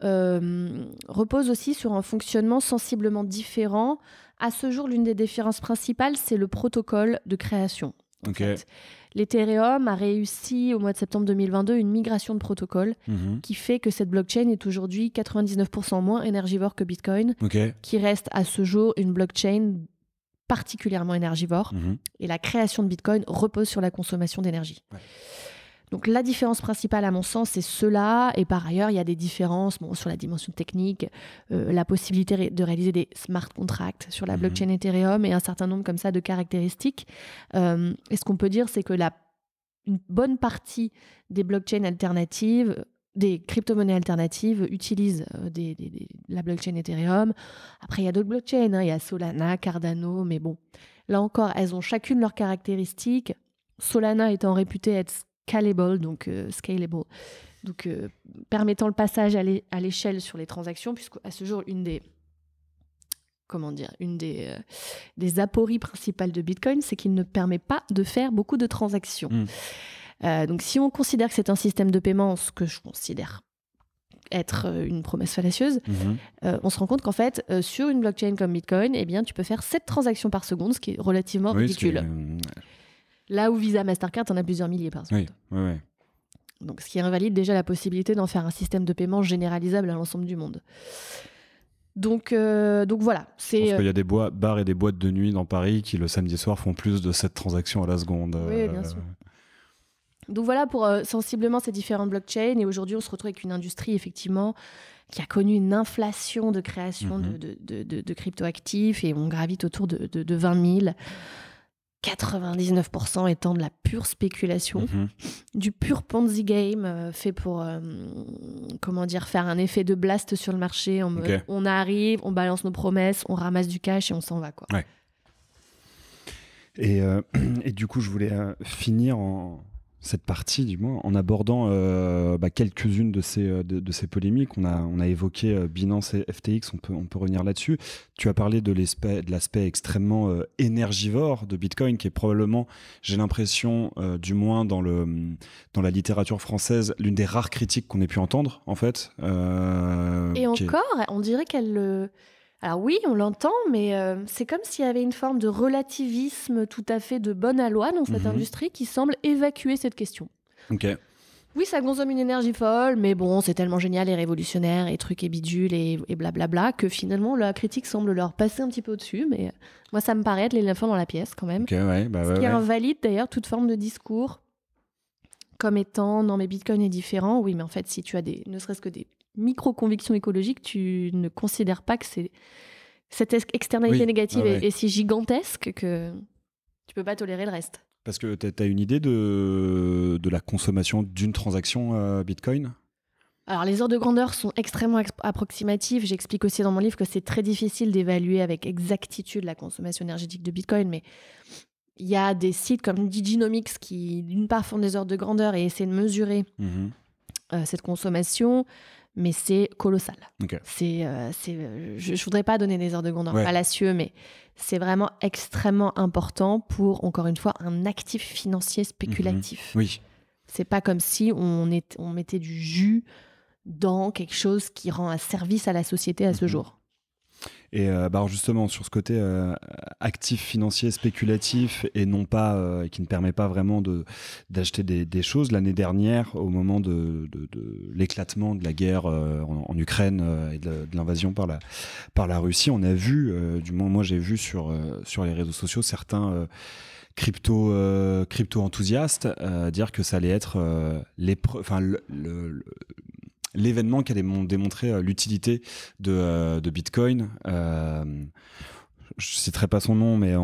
repose aussi sur un fonctionnement sensiblement différent. À ce jour, l'une des différences principales, c'est le protocole de création. En fait. L'Ethereum a réussi au mois de septembre 2022 une migration de protocole qui fait que cette blockchain est aujourd'hui 99% moins énergivore que Bitcoin, qui reste à ce jour une blockchain particulièrement énergivore. Et la création de Bitcoin repose sur la consommation d'énergie. Donc la différence principale à mon sens, c'est cela. Et par ailleurs, il y a des différences sur la dimension technique, la possibilité de réaliser des smart contracts sur la blockchain Ethereum et un certain nombre comme ça de caractéristiques. Et ce qu'on peut dire, c'est que une bonne partie des blockchains alternatives, des crypto-monnaies alternatives utilisent la blockchain Ethereum. Après, il y a d'autres blockchains, il y a Solana, Cardano, mais bon, là encore, elles ont chacune leurs caractéristiques. Solana étant réputée être scalable, donc permettant le passage à l'échelle sur les transactions, puisqu'à ce jour, une des apories principales de Bitcoin, c'est qu'il ne permet pas de faire beaucoup de transactions. Donc si on considère que c'est un système de paiement, ce que je considère être une promesse fallacieuse, on se rend compte qu'en fait, sur une blockchain comme Bitcoin, eh bien, tu peux faire 7 transactions par seconde, ce qui est relativement ridicule. Là où Visa, Mastercard, t'en as plusieurs milliers par seconde. Donc, ce qui invalide déjà la possibilité d'en faire un système de paiement généralisable à l'ensemble du monde. Donc voilà. Je pense qu'il y a des bars et des boîtes de nuit dans Paris qui, le samedi soir, font plus de 7 transactions à la seconde. Oui, bien sûr. Donc voilà pour sensiblement ces différentes blockchains. Et aujourd'hui, on se retrouve avec une industrie, effectivement, qui a connu une inflation de création de cryptoactifs et on gravite autour de 20 000. 99% étant de la pure spéculation, du pur Ponzi game fait pour faire un effet de blast sur le marché. On arrive, on balance nos promesses, on ramasse du cash et on s'en va, quoi. Et du coup, je voulais finir cette partie, du moins, en abordant quelques-unes de ces polémiques. On a évoqué Binance et FTX, on peut revenir là-dessus. Tu as parlé de l'aspect extrêmement énergivore de Bitcoin, qui est probablement, j'ai l'impression, du moins dans la littérature française, l'une des rares critiques qu'on ait pu entendre, en fait. On dirait qu'elle... Alors oui, on l'entend, mais c'est comme s'il y avait une forme de relativisme tout à fait de bonne aloi dans cette industrie qui semble évacuer cette question. Oui, ça consomme une énergie folle, mais bon, c'est tellement génial et révolutionnaire et trucs et bidules et blablabla que finalement la critique semble leur passer un petit peu au-dessus, mais moi ça me paraît être l'éléphant dans la pièce quand même. Ce qui invalide d'ailleurs toute forme de discours comme étant non mais Bitcoin est différent. Oui, mais en fait si tu as ne serait-ce que des micro-convictions écologiques, tu ne considères pas que cette externalité négative est si gigantesque que tu peux pas tolérer le reste. Parce que tu as une idée de la consommation d'une transaction Bitcoin ? Alors, les ordres de grandeur sont extrêmement approximatifs. J'explique aussi dans mon livre que c'est très difficile d'évaluer avec exactitude la consommation énergétique de Bitcoin, mais il y a des sites comme Diginomics qui, d'une part, font des ordres de grandeur et essaient de mesurer cette consommation. Mais c'est colossal. Je voudrais pas donner des ordres de grandeur fallacieux, mais c'est vraiment extrêmement important pour, encore une fois, un actif financier spéculatif. C'est pas comme si on mettait du jus dans quelque chose qui rend un service à la société à ce jour. Et alors justement, sur ce côté actif financier spéculatif et non pas, qui ne permet pas vraiment d'acheter des choses, l'année dernière, au moment de l'éclatement de la guerre en Ukraine et de l'invasion par la Russie, on a vu, du moins moi j'ai vu sur les réseaux sociaux, certains crypto enthousiastes dire que ça allait être l'événement qui allait démontrer l'utilité de Bitcoin. Je citerai pas son nom, mais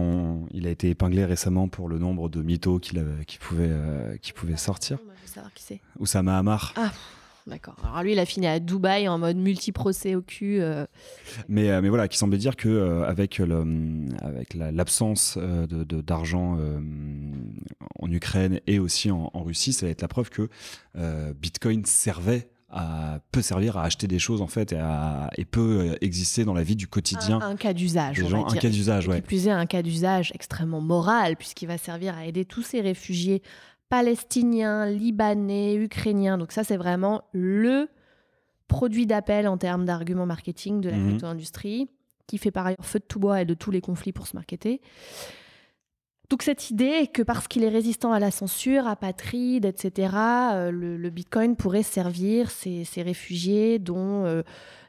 il a été épinglé récemment pour le nombre de mythos qui pouvait sortir. Je veux savoir qui c'est. Oussama Hamar. Ah, d'accord. Alors lui, il a fini à Dubaï en mode multi-procès au cul. Mais voilà, qui semblait dire que avec l'absence d'argent en Ukraine et aussi en Russie, ça va être la preuve que Bitcoin peut servir à acheter des choses en fait et peut exister dans la vie du quotidien. Un cas d'usage, des gens, un cas d'usage, ouais. Qui plus est, un cas d'usage extrêmement moral, puisqu'il va servir à aider tous ces réfugiés palestiniens, libanais, ukrainiens. Donc ça, c'est vraiment le produit d'appel en termes d'argument marketing de la crypto-industrie, qui fait par ailleurs feu de tout bois et de tous les conflits pour se marketer. Donc cette idée que parce qu'il est résistant à la censure, apatride, etc., le Bitcoin pourrait servir ces réfugiés dont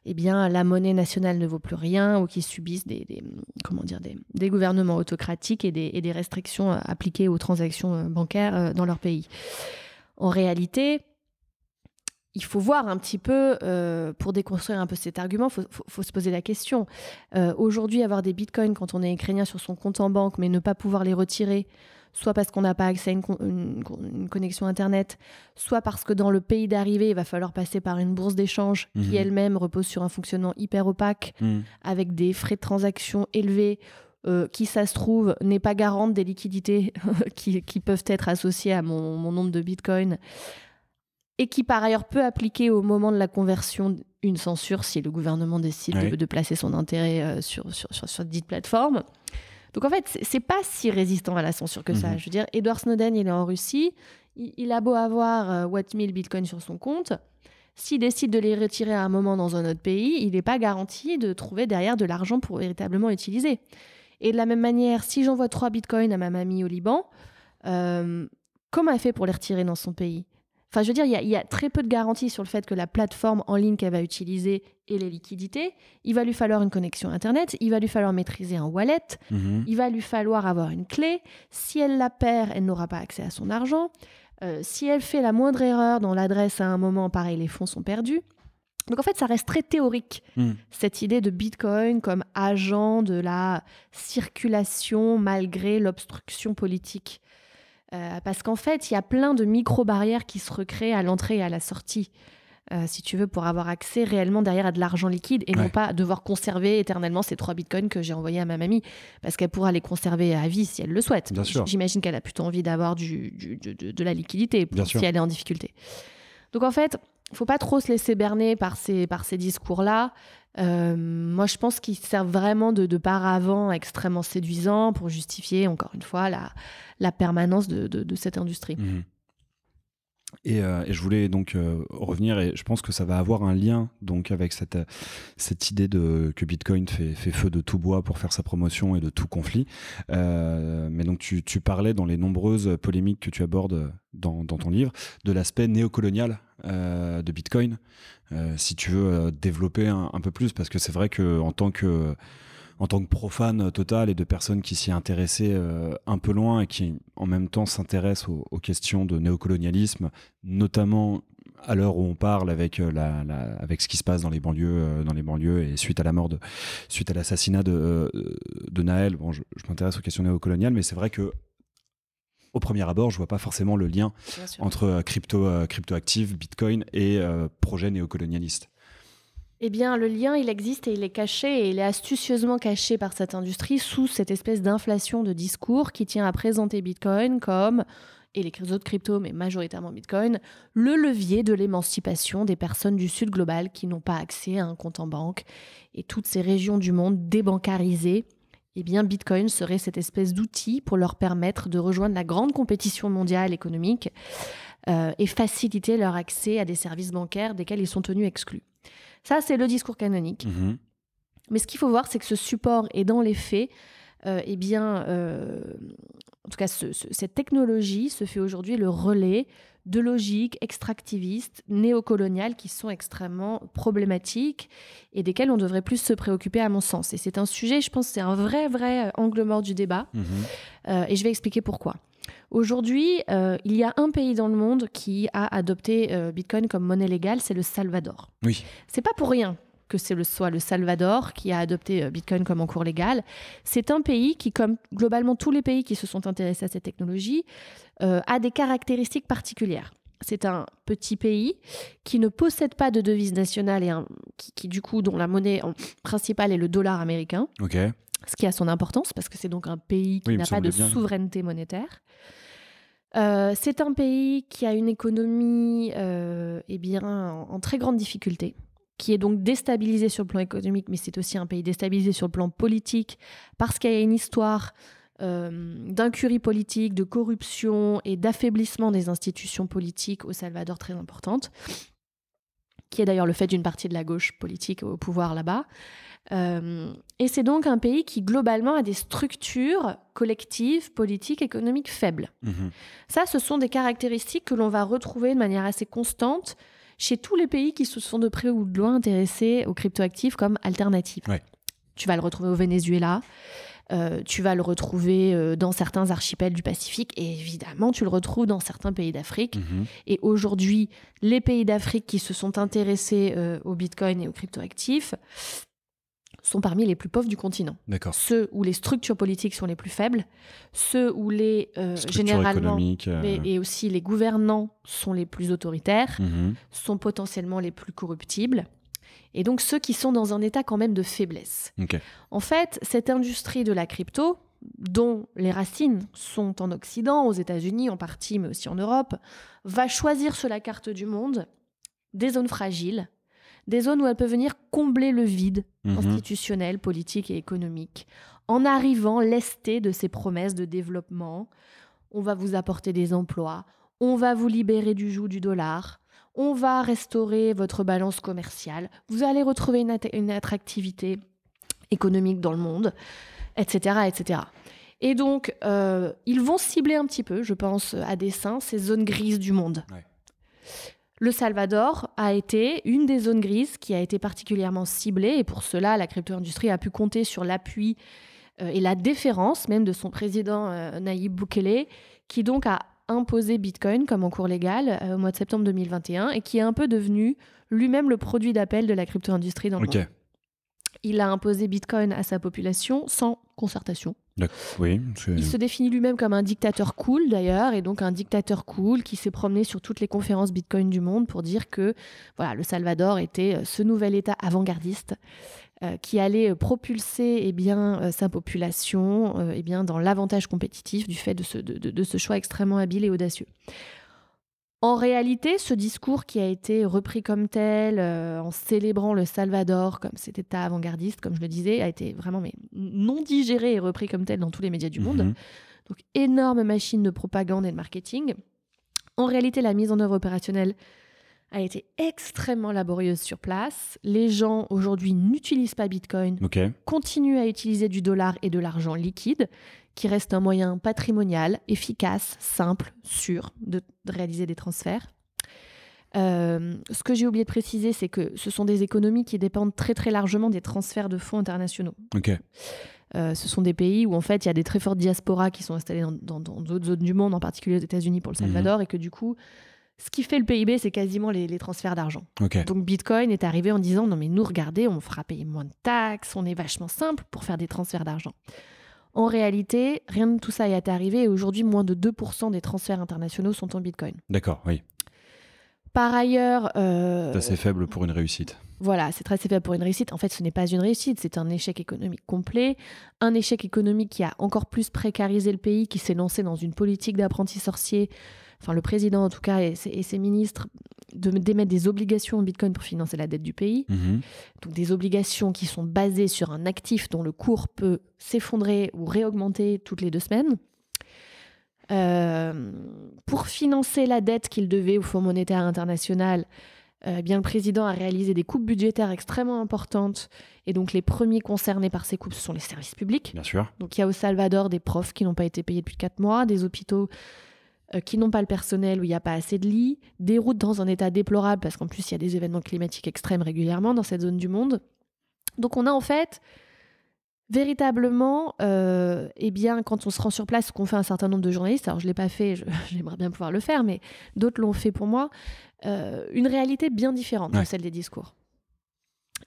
la monnaie nationale ne vaut plus rien ou qui subissent des gouvernements autocratiques et des restrictions appliquées aux transactions bancaires dans leur pays. En réalité, il faut voir un petit peu, pour déconstruire un peu cet argument, il faut se poser la question. Aujourd'hui, avoir des bitcoins quand on est ukrainien sur son compte en banque, mais ne pas pouvoir les retirer, soit parce qu'on n'a pas accès à une connexion Internet, soit parce que dans le pays d'arrivée, il va falloir passer par une bourse d'échange qui elle-même repose sur un fonctionnement hyper opaque, avec des frais de transaction élevés, qui, ça se trouve, n'est pas garante des liquidités qui peuvent être associées à mon nombre de bitcoins, et qui par ailleurs peut appliquer au moment de la conversion une censure si le gouvernement décide de placer son intérêt sur dite plateforme. Donc en fait, c'est pas si résistant à la censure que ça. Je veux dire, Edward Snowden, il est en Russie, il a beau avoir 1000 bitcoins sur son compte, s'il décide de les retirer à un moment dans un autre pays, il n'est pas garanti de trouver derrière de l'argent pour véritablement utiliser. Et de la même manière, si j'envoie 3 bitcoins à ma mamie au Liban, comment elle fait pour les retirer dans son pays ? Enfin, je veux dire, il y a très peu de garanties sur le fait que la plateforme en ligne qu'elle va utiliser ait les liquidités. Il va lui falloir une connexion Internet, il va lui falloir maîtriser un wallet, il va lui falloir avoir une clé. Si elle la perd, elle n'aura pas accès à son argent. Si elle fait la moindre erreur dans l'adresse à un moment, pareil, les fonds sont perdus. Donc en fait, ça reste très théorique, cette idée de Bitcoin comme agent de la circulation malgré l'obstruction politique. Parce qu'en fait, il y a plein de micro-barrières qui se recréent à l'entrée et à la sortie, si tu veux, pour avoir accès réellement derrière à de l'argent liquide et non pas devoir conserver éternellement ces 3 bitcoins que j'ai envoyés à ma mamie, parce qu'elle pourra les conserver à vie si elle le souhaite. Bien sûr. J'imagine qu'elle a plutôt envie d'avoir de la liquidité si elle est en difficulté. Donc en fait, il ne faut pas trop se laisser berner par ces discours-là. Moi, je pense qu'ils servent vraiment de paravent extrêmement séduisant pour justifier, encore une fois, la permanence de cette industrie. Et je voulais donc revenir, et je pense que ça va avoir un lien donc avec cette idée que Bitcoin fait feu de tout bois pour faire sa promotion et de tout conflit. Mais donc tu parlais dans les nombreuses polémiques que tu abordes dans ton livre de l'aspect néocolonial de Bitcoin. Si tu veux développer un peu plus, parce que c'est vrai que en tant que profane total et de personnes qui s'y intéressaient un peu loin et qui en même temps s'intéressent aux questions de néocolonialisme, notamment à l'heure où on parle avec ce qui se passe dans les banlieues et suite à l'assassinat de Naël. Bon, je m'intéresse aux questions néocoloniales, mais c'est vrai que au premier abord, je vois pas forcément le lien entre cryptoactifs, Bitcoin et projet néocolonialiste. Eh bien, le lien, il existe et il est caché, et il est astucieusement caché par cette industrie sous cette espèce d'inflation de discours qui tient à présenter Bitcoin comme, et les autres cryptos, mais majoritairement Bitcoin, le levier de l'émancipation des personnes du Sud global qui n'ont pas accès à un compte en banque. Et toutes ces régions du monde débancarisées, eh bien, Bitcoin serait cette espèce d'outil pour leur permettre de rejoindre la grande compétition mondiale économique et faciliter leur accès à des services bancaires desquels ils sont tenus exclus. Ça, c'est le discours canonique. Mais ce qu'il faut voir, c'est que ce support est dans les faits, en tout cas, cette technologie se fait aujourd'hui le relais de logiques extractivistes, néocoloniales, qui sont extrêmement problématiques et desquelles on devrait plus se préoccuper, à mon sens. Et c'est un sujet, je pense, c'est un vrai angle mort du débat. Et je vais expliquer pourquoi. Aujourd'hui, il y a un pays dans le monde qui a adopté Bitcoin comme monnaie légale, c'est le Salvador. Oui. C'est pas pour rien que soit le Salvador qui a adopté Bitcoin comme encours légal. C'est un pays qui, comme globalement tous les pays qui se sont intéressés à cette technologie, a des caractéristiques particulières. C'est un petit pays qui ne possède pas de devise nationale et qui du coup, dont la monnaie principale est le dollar américain. Ok. Ce qui a son importance parce que c'est donc un pays qui n'a pas de souveraineté monétaire. C'est un pays qui a une économie en très grande difficulté, qui est donc déstabilisé sur le plan économique, mais c'est aussi un pays déstabilisé sur le plan politique, parce qu'il y a une histoire d'incurie politique, de corruption et d'affaiblissement des institutions politiques au Salvador très importante, qui est d'ailleurs le fait d'une partie de la gauche politique au pouvoir là-bas. Et c'est donc un pays qui, globalement, a des structures collectives, politiques, économiques faibles. Ça, ce sont des caractéristiques que l'on va retrouver de manière assez constante chez tous les pays qui se sont de près ou de loin intéressés aux cryptoactifs comme alternative. Ouais. Tu vas le retrouver au Venezuela, tu vas le retrouver dans certains archipels du Pacifique, et évidemment, tu le retrouves dans certains pays d'Afrique. Et aujourd'hui, les pays d'Afrique qui se sont intéressés au Bitcoin et aux cryptoactifs sont parmi les plus pauvres du continent. D'accord. Ceux où les structures politiques sont les plus faibles, ceux où les généralement et aussi les gouvernants sont les plus autoritaires, sont potentiellement les plus corruptibles, et donc ceux qui sont dans un état quand même de faiblesse. Okay. En fait, cette industrie de la crypto, dont les racines sont en Occident, aux États-Unis en partie, mais aussi en Europe, va choisir sur la carte du monde des zones fragiles, des zones où elle peut venir combler le vide institutionnel, politique et économique, en arrivant lestée de ses promesses de développement. On va vous apporter des emplois, on va vous libérer du joug du dollar, on va restaurer votre balance commerciale, vous allez retrouver une attractivité économique dans le monde, etc., etc. Et donc, ils vont cibler un petit peu, je pense, à dessein, ces zones grises du monde. Ouais. Le Salvador a été une des zones grises qui a été particulièrement ciblée, et pour cela, la crypto-industrie a pu compter sur l'appui et la déférence même de son président Nayib Bukele, qui donc a imposé Bitcoin comme encours légal au mois de septembre 2021, et qui est un peu devenu lui-même le produit d'appel de la crypto-industrie dans le monde. Il a imposé Bitcoin à sa population sans concertation. Oui, il se définit lui-même comme un dictateur cool d'ailleurs, et donc un dictateur cool qui s'est promené sur toutes les conférences Bitcoin du monde pour dire que voilà, le Salvador était ce nouvel État avant-gardiste qui allait propulser sa population dans l'avantage compétitif du fait de ce choix extrêmement habile et audacieux. En réalité, ce discours qui a été repris comme tel, en célébrant le Salvador comme cet État avant-gardiste, comme je le disais, a été vraiment non digéré et repris comme tel dans tous les médias du monde. Donc, énorme machine de propagande et de marketing. En réalité, la mise en œuvre opérationnelle a été extrêmement laborieuse sur place. Les gens, aujourd'hui, n'utilisent pas Bitcoin, continuent à utiliser du dollar et de l'argent liquide, qui reste un moyen patrimonial, efficace, simple, sûr de réaliser des transferts. Ce que j'ai oublié de préciser, c'est que ce sont des économies qui dépendent très très largement des transferts de fonds internationaux. Ce sont des pays où en fait il y a des très fortes diasporas qui sont installées dans d'autres zones du monde, en particulier aux États-Unis pour le Salvador, et que du coup, ce qui fait le PIB, c'est quasiment les transferts d'argent. Donc Bitcoin est arrivé en disant non mais nous regardez, on fera payer moins de taxes, on est vachement simple pour faire des transferts d'argent. En réalité, rien de tout ça est arrivé, et aujourd'hui, moins de 2% des transferts internationaux sont en Bitcoin. D'accord, oui. Par ailleurs... c'est assez faible pour une réussite. Voilà, c'est très faible pour une réussite. En fait, ce n'est pas une réussite, c'est un échec économique complet. Un échec économique qui a encore plus précarisé le pays, qui s'est lancé dans une politique d'apprenti sorcier, enfin le président en tout cas et ses ministres, d'émettre des obligations en Bitcoin pour financer la dette du pays. Donc des obligations qui sont basées sur un actif dont le cours peut s'effondrer ou réaugmenter toutes les 2 semaines. Pour financer la dette qu'il devait au Fonds monétaire international, le président a réalisé des coupes budgétaires extrêmement importantes. Et donc, les premiers concernés par ces coupes, ce sont les services publics. Bien sûr. Donc, il y a au Salvador des profs qui n'ont pas été payés depuis 4 mois, des hôpitaux qui n'ont pas le personnel, où il n'y a pas assez de lits, des routes dans un état déplorable, parce qu'en plus, il y a des événements climatiques extrêmes régulièrement dans cette zone du monde. Donc, on a en fait... Véritablement, quand on se rend sur place, ce qu'ont fait un certain nombre de journalistes, alors je ne l'ai pas fait, j'aimerais bien pouvoir le faire, mais d'autres l'ont fait pour moi, une réalité bien différente de celle des discours.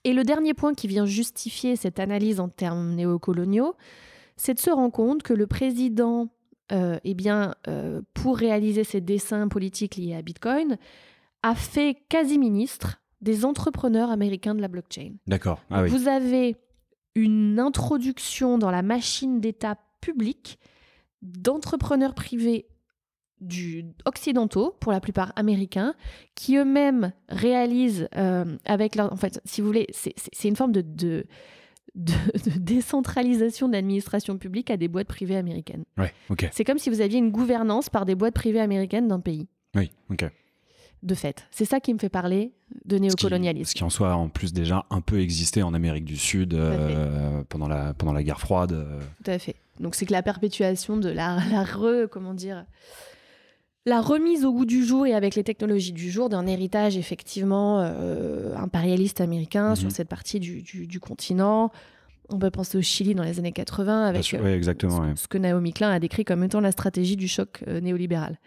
Et le dernier point qui vient justifier cette analyse en termes néocoloniaux, c'est de se rendre compte que le président, pour réaliser ses desseins politiques liés à Bitcoin, a fait quasi ministre des entrepreneurs américains de la blockchain. D'accord. Vous avez une introduction dans la machine d'État publique d'entrepreneurs privés occidentaux, pour la plupart américains, qui eux-mêmes réalisent avec leur... En fait, si vous voulez, c'est une forme de décentralisation de l'administration publique à des boîtes privées américaines. Ouais, ok. C'est comme si vous aviez une gouvernance par des boîtes privées américaines d'un pays. Oui, ok. De fait. C'est ça qui me fait parler de néocolonialisme. Ce qui en soi, en plus, déjà un peu existé en Amérique du Sud pendant la guerre froide. Tout à fait. Donc, c'est que la perpétuation de la remise au goût du jour et avec les technologies du jour d'un héritage, effectivement, impérialiste américain sur cette partie du continent. On peut penser au Chili dans les années 80 avec ce que Naomi Klein a décrit comme étant la stratégie du choc néolibéral.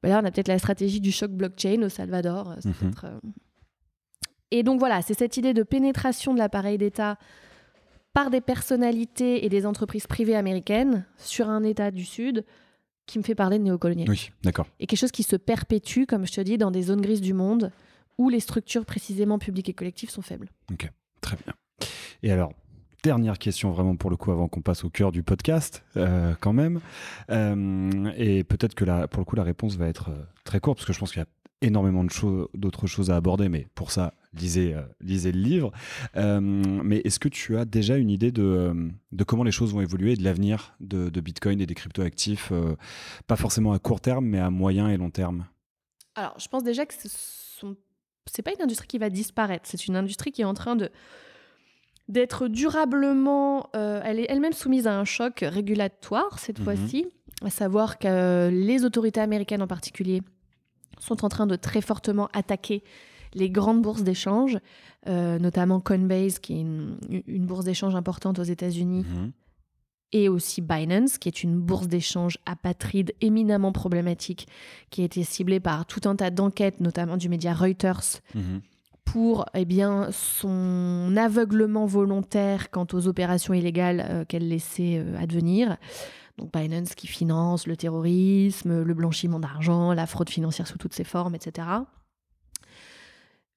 Là, on a peut-être la stratégie du choc blockchain au Salvador. Et donc voilà, c'est cette idée de pénétration de l'appareil d'État par des personnalités et des entreprises privées américaines sur un État du Sud qui me fait parler de néocolonialisme. Oui, d'accord. Et quelque chose qui se perpétue, comme je te dis, dans des zones grises du monde où les structures précisément publiques et collectives sont faibles. Ok, très bien. Et alors, dernière question vraiment pour le coup avant qu'on passe au cœur du podcast quand même. Et peut-être que pour le coup la réponse va être très courte parce que je pense qu'il y a énormément d'autres choses à aborder, mais pour ça, lisez le livre. Mais est-ce que tu as déjà une idée de comment les choses vont évoluer et de l'avenir de Bitcoin et des cryptoactifs, pas forcément à court terme, mais à moyen et long terme? Alors, je pense déjà que c'est pas une industrie qui va disparaître. C'est une industrie qui est en train d'être durablement... elle est elle-même soumise à un choc régulatoire cette fois-ci, à savoir que les autorités américaines en particulier sont en train de très fortement attaquer les grandes bourses d'échange, notamment Coinbase, qui est une bourse d'échange importante aux États-Unis, et aussi Binance, qui est une bourse d'échange apatride éminemment problématique, qui a été ciblée par tout un tas d'enquêtes, notamment du média Reuters, pour son aveuglement volontaire quant aux opérations illégales qu'elle laissait advenir. Donc Binance qui finance le terrorisme, le blanchiment d'argent, la fraude financière sous toutes ses formes, etc.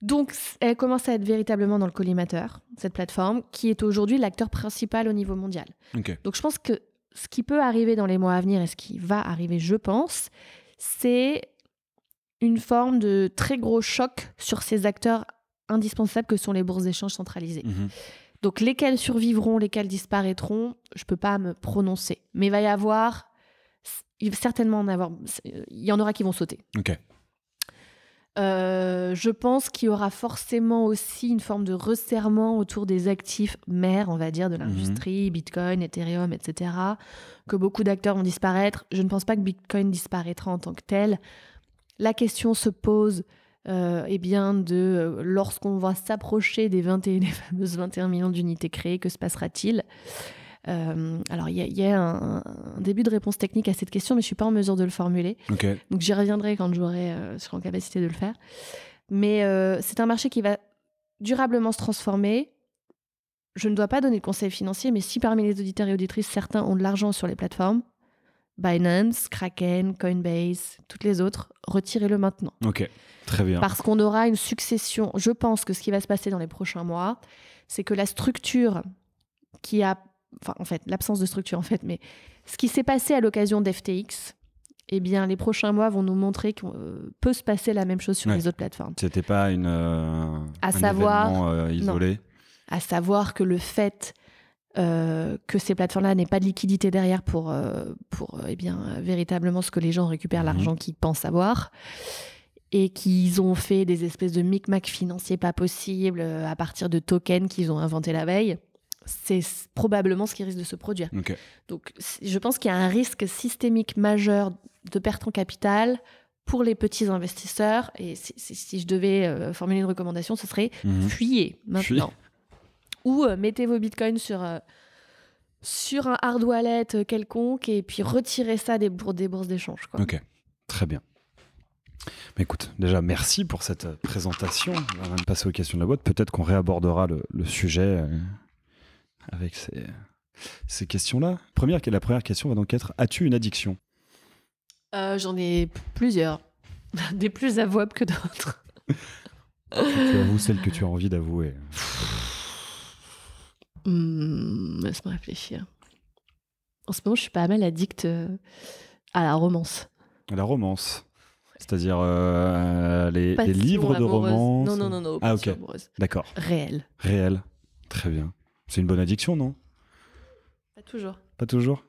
Donc elle commence à être véritablement dans le collimateur, cette plateforme, qui est aujourd'hui l'acteur principal au niveau mondial. Okay. Donc je pense que ce qui peut arriver dans les mois à venir et ce qui va arriver, je pense, c'est une forme de très gros choc sur ces acteurs indispensables que sont les bourses d'échange centralisées. Donc, lesquels survivront, lesquels disparaîtront, je ne peux pas me prononcer. Mais il va certainement en avoir... Il y en aura qui vont sauter. Ok. Je pense qu'il y aura forcément aussi une forme de resserrement autour des actifs mères, on va dire, de l'industrie, Bitcoin, Ethereum, etc., que beaucoup d'acteurs vont disparaître. Je ne pense pas que Bitcoin disparaîtra en tant que tel. La question se pose... lorsqu'on va s'approcher des fameuses 21 millions d'unités créées, que se passera-t-il ? Alors, il y a un début de réponse technique à cette question, mais je ne suis pas en mesure de le formuler. Okay. Donc, j'y reviendrai quand je serai en capacité de le faire. Mais c'est un marché qui va durablement se transformer. Je ne dois pas donner de conseils financiers, mais si parmi les auditeurs et auditrices, certains ont de l'argent sur les plateformes, Binance, Kraken, Coinbase, toutes les autres, retirez-le maintenant. Ok, très bien. Parce qu'on aura une succession. Je pense que ce qui va se passer dans les prochains mois, c'est que la structure qui a... Enfin, en fait, l'absence de structure, en fait, mais ce qui s'est passé à l'occasion d'FTX, eh bien, les prochains mois vont nous montrer qu'on peut se passer la même chose sur les autres plateformes. C'était pas un événement isolé. Non. À savoir que le fait... que ces plateformes-là n'aient pas de liquidité derrière pour véritablement ce que les gens récupèrent l'argent qu'ils pensent avoir, et qu'ils ont fait des espèces de micmacs financiers pas possibles à partir de tokens qu'ils ont inventés la veille, c'est probablement ce qui risque de se produire. Ok. Donc, je pense qu'il y a un risque systémique majeur de perte en capital pour les petits investisseurs. Et si je devais formuler une recommandation, ce serait fuyez maintenant. Ou mettez vos bitcoins sur un hard wallet quelconque et puis retirez ça pour des bourses d'échange. Ok, très bien. Mais écoute, déjà, merci pour cette présentation. On va même passer aux questions de la boîte. Peut-être qu'on réabordera le sujet avec ces questions-là. La première question va donc être, as-tu une addiction ? J'en ai plusieurs. Des plus avouables que d'autres. Tu avoues celle que tu as envie d'avouer. Laisse-moi réfléchir. En ce moment, je suis pas mal addict à la romance. À la romance ? C'est-à-dire les livres de amoureuse. romance ? Non. Ah, ok. Amoureuse. D'accord. Réel. Très bien. C'est une bonne addiction, non ? Pas toujours. Pas toujours ?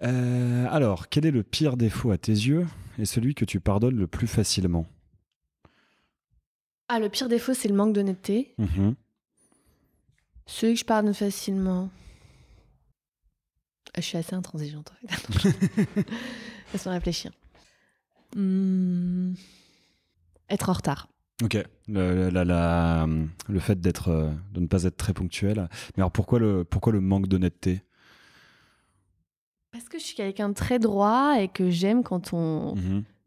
Alors, quel est le pire défaut à tes yeux et celui que tu pardonnes le plus facilement ? Ah, le pire défaut, c'est le manque d'honnêteté. Celui que je pardonne facilement... Je suis assez intransigeante, en fait. Laisse-moi réfléchir. Être en retard. Ok, le fait de ne pas être très ponctuel. Mais alors pourquoi le manque d'honnêteté ? Parce que je suis quelqu'un de très droit et que j'aime quand on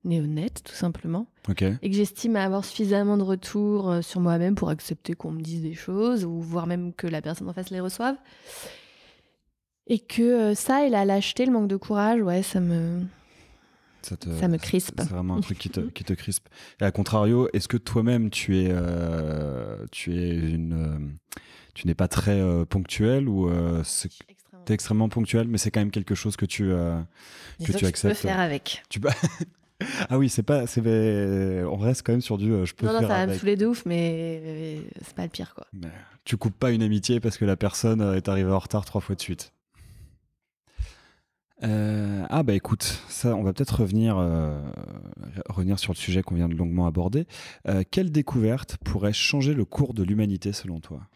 est honnête, tout simplement. Okay. Et que j'estime avoir suffisamment de retours sur moi-même pour accepter qu'on me dise des choses, ou voire même que la personne en face les reçoive. Et que ça et la lâcheté, le manque de courage, ouais, ça me crispe. C'est vraiment un truc qui te crispe. Et à contrario, est-ce que toi-même tu n'es pas très ponctuel ou t'es extrêmement ponctuel, mais c'est quand même quelque chose que tu acceptes. Je peux faire avec. Ah oui, on reste quand même sur du je peux faire avec. Non, ça va me saouler de ouf, mais c'est pas le pire, quoi. Mais tu coupes pas une amitié parce que la personne est arrivée en retard 3 fois de suite. Écoute, ça, on va peut-être revenir sur le sujet qu'on vient de longuement aborder. Quelle découverte pourrait changer le cours de l'humanité selon toi ?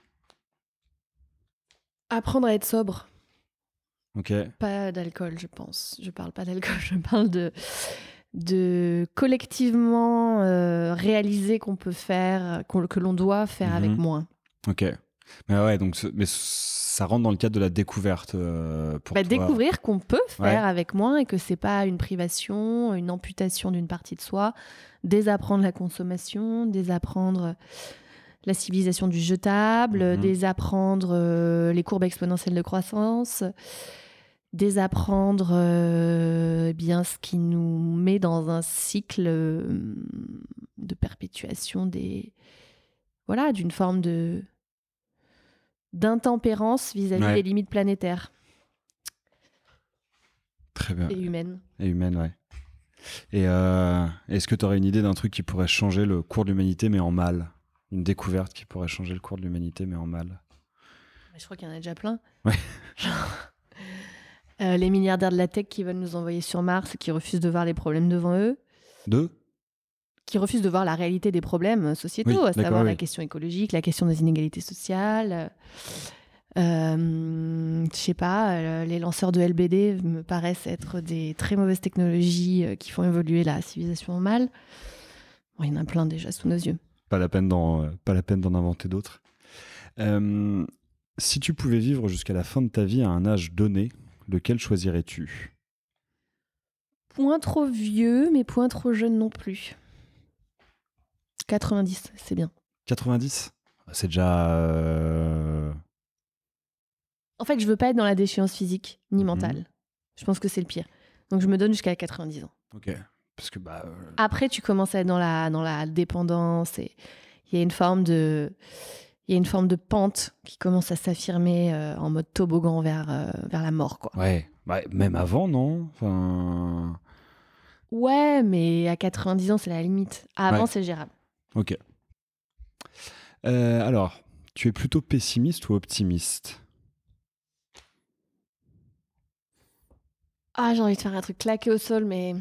Apprendre à être sobre. Ok. Pas d'alcool, je pense. Je parle pas d'alcool, je parle de collectivement réaliser qu'on peut faire, que l'on doit faire avec moins. Ok. Mais ouais, donc ça rentre dans le cadre de la découverte pour toi. Découvrir qu'on peut faire avec moins et que c'est pas une privation, une amputation d'une partie de soi. Désapprendre la consommation, désapprendre la civilisation du jetable, désapprendre les courbes exponentielles de croissance, désapprendre ce qui nous met dans un cycle de perpétuation d'une forme d'intempérance vis-à-vis des limites planétaires. Très bien. Et humaines. Ouais. Et est-ce que tu aurais une idée d'un truc qui pourrait changer le cours de l'humanité, mais en mal ? Une découverte qui pourrait changer le cours de l'humanité, mais en mal ? Je crois qu'il y en a déjà plein. Ouais. Les milliardaires de la tech qui veulent nous envoyer sur Mars et qui refusent de voir les problèmes devant eux. Qui refusent de voir la réalité des problèmes sociétaux, à savoir la question écologique, la question des inégalités sociales. Je sais pas, les lanceurs de LBD me paraissent être des très mauvaises technologies qui font évoluer la civilisation en mal. Bon, il y en a plein déjà sous nos yeux. Pas la peine d'en inventer d'autres. Si tu pouvais vivre jusqu'à la fin de ta vie à un âge donné, lequel choisirais-tu ? Point trop vieux, mais point trop jeune non plus. 90, c'est bien. 90 ? C'est déjà... En fait, je veux pas être dans la déchéance physique ni mentale. Je pense que c'est le pire. Donc, je me donne jusqu'à 90 ans. Ok. Parce que Après, tu commences à être dans la dépendance et il y a une forme de pente qui commence à s'affirmer en mode toboggan vers la mort, quoi. Ouais. Même avant, non ? Ouais, mais à 90 ans, c'est la limite. Avant, c'est gérable. Ok. Alors, tu es plutôt pessimiste ou optimiste ? Ah, j'ai envie de faire un truc claqué au sol, mais...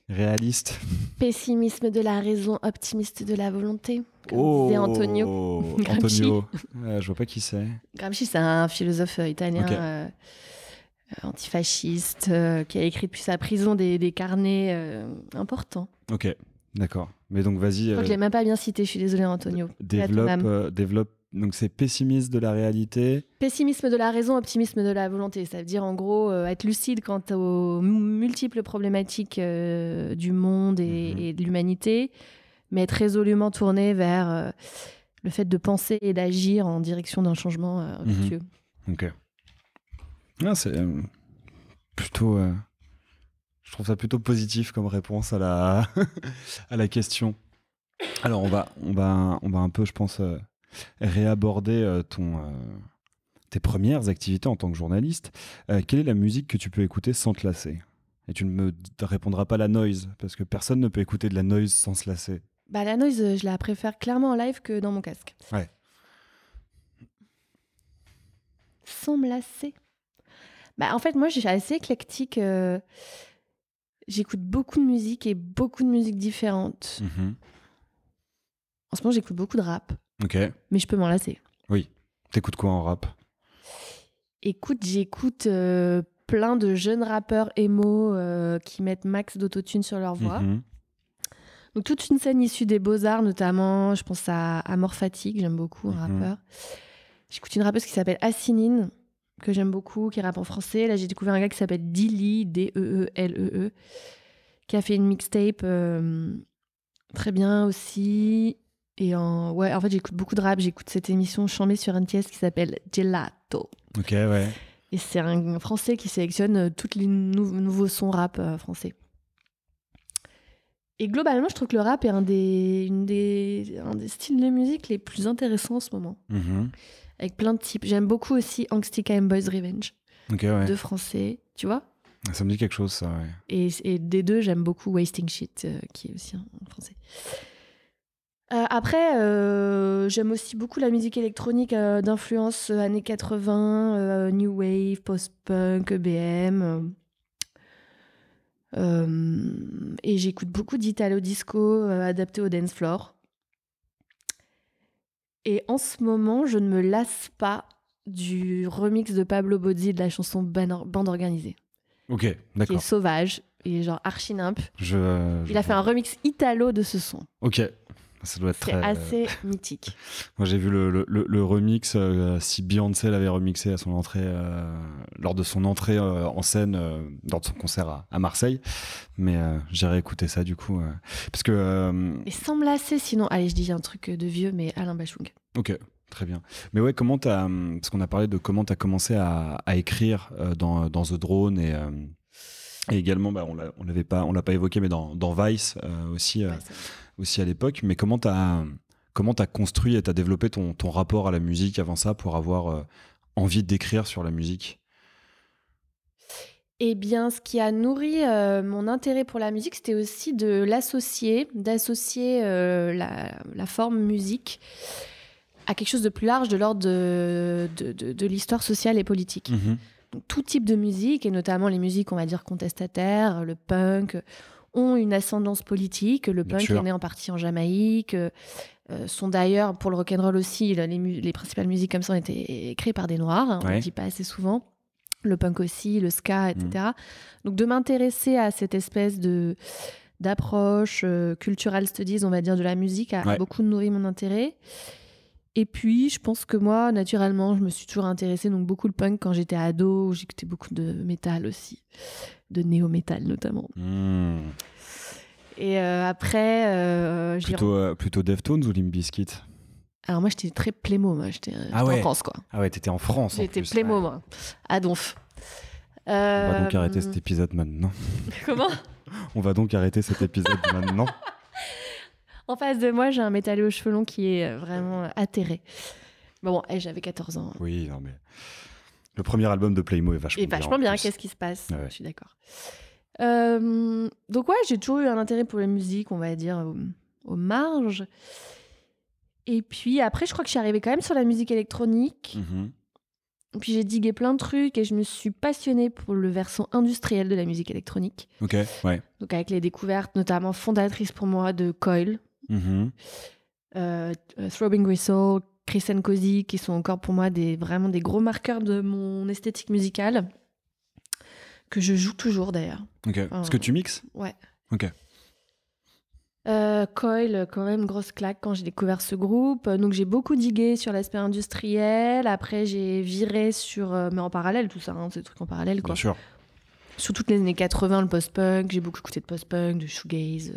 Réaliste ? Pessimisme de la raison, optimiste de la volonté, comme disait Antonio. Gramsci. Antonio. Je vois pas qui c'est. Gramsci, c'est un philosophe italien antifasciste qui a écrit depuis sa prison des carnets importants. Ok, d'accord. Mais donc vas-y. Je crois que je l'ai même pas bien cité, je suis désolée Antonio. Développe. Donc c'est pessimisme de la réalité. Pessimisme de la raison, optimisme de la volonté. Ça veut dire en gros être lucide quant aux multiples problématiques du monde et de l'humanité, mais être résolument tourné vers le fait de penser et d'agir en direction d'un changement vertueux. Ok. Ah, c'est plutôt... je trouve ça plutôt positif comme réponse à la, à la question. Alors on va un peu, je pense... réaborder tes premières activités en tant que journaliste. Quelle est la musique que tu peux écouter sans te lasser? Et tu ne me répondras pas la noise, parce que personne ne peut écouter de la noise sans se lasser. Bah, la noise, je la préfère clairement en live que dans mon casque. Ouais. Sans me lasser. Bah, en fait, moi, je suis assez éclectique. J'écoute beaucoup de musique et beaucoup de musiques différentes. En ce moment, j'écoute beaucoup de rap. Ok. Mais je peux m'en lasser. Oui. T'écoutes quoi en rap? Écoute, j'écoute plein de jeunes rappeurs émo qui mettent max d'autotune sur leur voix. Donc toute une scène issue des Beaux-Arts, notamment, je pense à Amor Fatigue, j'aime beaucoup, un rappeur. J'écoute une rappeuse qui s'appelle Assinine, que j'aime beaucoup, qui rappe en français. Là, j'ai découvert un gars qui s'appelle Dilly, D-E-E-L-E-E, qui a fait une mixtape très bien aussi. Et en fait, j'écoute beaucoup de rap. J'écoute cette émission chambée sur NTS qui s'appelle Gelato. Ok, ouais. Et c'est un Français qui sélectionne tous les nouveaux sons rap français. Et globalement, je trouve que le rap est un des styles de musique les plus intéressants en ce moment. Avec plein de types. J'aime beaucoup aussi Angsty KM Boys Revenge. De français, tu vois? Ça me dit quelque chose, ça, ouais. Et des deux, j'aime beaucoup Wasting Shit, qui est aussi en français. Après, j'aime aussi beaucoup la musique électronique d'influence années 80, New Wave, Post-Punk, EBM. Et j'écoute beaucoup d'Italo Disco adapté au dance floor. Et en ce moment, je ne me lasse pas du remix de Pablo Bozzi de la chanson Bande Organisée. Ok, d'accord. Qui est sauvage et genre archi nimp. Il a fait un remix italo de ce son. Ok. Ça doit être c'est assez mythique. Moi, j'ai vu le remix, si Beyoncé l'avait remixé à son entrée, lors de son entrée en scène, lors de son concert à Marseille. Mais j'ai réécouté ça, du coup. Parce que, Et sans me lasser, sinon... Allez, je dis un truc de vieux, mais Alain Bachung. Ok, très bien. Mais ouais, parce qu'on a parlé de comment tu as commencé à écrire dans The Drone et également, on l'a pas évoqué, mais dans Vice aussi. Aussi à l'époque, mais comment t'as construit et t'as développé ton rapport à la musique avant ça pour avoir envie d'écrire sur la musique? Eh bien, ce qui a nourri mon intérêt pour la musique, c'était aussi d'associer la forme musique à quelque chose de plus large de l'ordre de l'histoire sociale et politique. Donc, tout type de musique, et notamment les musiques, on va dire, contestataires, le punk, ont une ascendance politique. Le punk est né en partie en Jamaïque. Sont d'ailleurs, pour le rock'n'roll aussi, les principales musiques comme ça ont été créées par des Noirs. On ne le dit pas assez souvent. Le punk aussi, le ska, etc. Donc de m'intéresser à cette espèce d'approche cultural studies, on va dire, de la musique, a beaucoup nourri mon intérêt. Et puis, je pense que moi, naturellement, je me suis toujours intéressée, donc beaucoup le punk quand j'étais ado. J'écoutais beaucoup de métal aussi, de néo-métal notamment. Et après... plutôt Deftones ou Limp Bizkit? Alors moi, j'étais très plémo, moi. J'étais en France, quoi. Ah ouais, t'étais en France, J'étais plémo, moi. À Donf. On va donc arrêter cet épisode maintenant. Comment? On va donc arrêter cet épisode maintenant. En face de moi, j'ai un métalleux aux cheveux longs qui est vraiment atterré. Bon, j'avais 14 ans. Oui, non mais... Le premier album de Playmo est vachement bien. Et vachement bien, qu'est-ce qui se passe? Ouais. Je suis d'accord. Donc ouais, j'ai toujours eu un intérêt pour la musique, on va dire, aux marges. Et puis après, je crois que je suis arrivée quand même sur la musique électronique. Puis j'ai digué plein de trucs et je me suis passionnée pour le versant industriel de la musique électronique. Ok, ouais. Donc avec les découvertes notamment fondatrices pour moi de Coil, Mhm. Throbbing Gristle, Chris Cozy, qui sont encore pour moi vraiment des gros marqueurs de mon esthétique musicale, que je joue toujours d'ailleurs. Ok. Est-ce que tu mixes? Ouais. Ok. Coil, quand même, grosse claque quand j'ai découvert ce groupe. Donc j'ai beaucoup digué sur l'aspect industriel. Après, j'ai viré sur... mais en parallèle, tout ça, hein, c'est des trucs en parallèle, quoi. Bien sûr. Sur toutes les années 80, le post-punk, j'ai beaucoup écouté de post-punk, de shoegaze,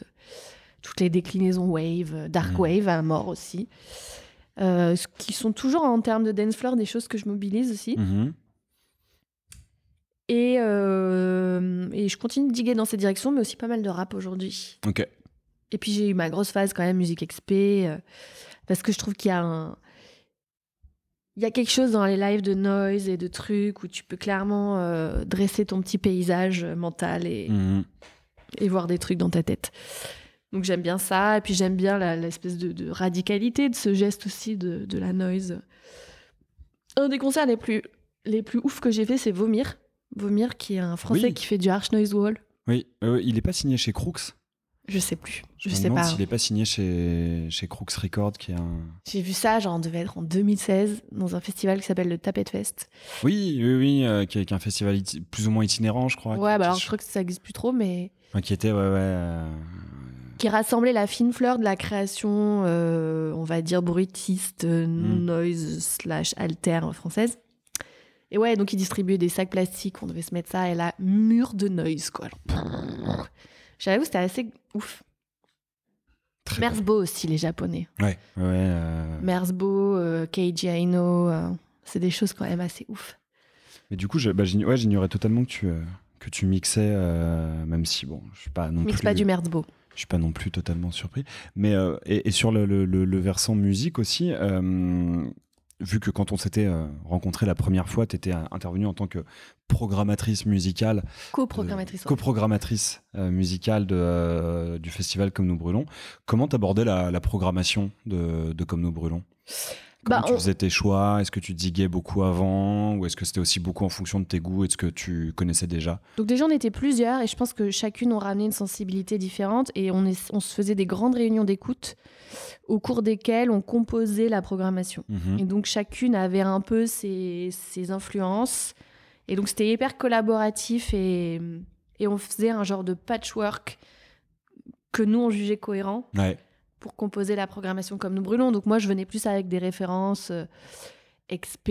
toutes les déclinaisons wave, dark wave à mort aussi. Qui sont toujours en termes de dance floor des choses que je mobilise aussi. Mhm. Et je continue de diguer dans cette direction, mais aussi pas mal de rap aujourd'hui. Ok. Et puis j'ai eu ma grosse phase quand même musique XP, parce que je trouve qu'il y a quelque chose dans les lives de noise et de trucs où tu peux clairement dresser ton petit paysage mental et voir des trucs dans ta tête. Donc j'aime bien ça, et puis j'aime bien l'espèce de radicalité de ce geste aussi de la noise. Un des concerts les plus ouf que j'ai fait, c'est Vomir. Vomir, qui est un Français qui fait du Harsh Noise Wall. Oui, il n'est pas signé chez Crooks. Je sais plus. Je me sais demande pas. s'il n'est pas signé chez Crooks Records, qui est un... J'ai vu ça, genre, on devait être en 2016, dans un festival qui s'appelle le Tapet Fest. Oui, qui est un festival plus ou moins itinérant, je crois. Ouais, alors je crois que ça n'existe plus trop, mais... Qui était, qui rassemblait la fine fleur de la création, on va dire, bruitiste, noise / alter française. Et ouais, donc ils distribuaient des sacs plastiques, on devait se mettre ça, et là, mur de noise, quoi. J'avoue, c'était assez ouf. Merzbo aussi, les Japonais. Ouais. Merzbo, Keiji Aino, c'est des choses quand même assez ouf. Mais du coup, j'ignorais totalement que tu mixais, même si, bon, je suis pas non plus... Mixe pas du Merzbo. Je suis pas non plus totalement surpris. Mais, et sur le versant musique aussi... vu que quand on s'était rencontrés la première fois, tu étais intervenue en tant que programmatrice musicale. Coprogrammatrice musicale du festival Comme nous brûlons. Comment t'abordais la programmation de Comme nous brûlons? Comment tu faisais tes choix? Est-ce que tu diguais beaucoup avant? Ou est-ce que c'était aussi beaucoup en fonction de tes goûts et de ce que tu connaissais déjà? Donc déjà, on était plusieurs et je pense que chacune, on ramenait une sensibilité différente et on se faisait des grandes réunions d'écoute au cours desquelles on composait la programmation. Et donc chacune avait un peu ses influences. Et donc c'était hyper collaboratif et on faisait un genre de patchwork que nous, on jugeait cohérent. Ouais. Pour composer la programmation Comme nous brûlons. Donc moi, je venais plus avec des références XP,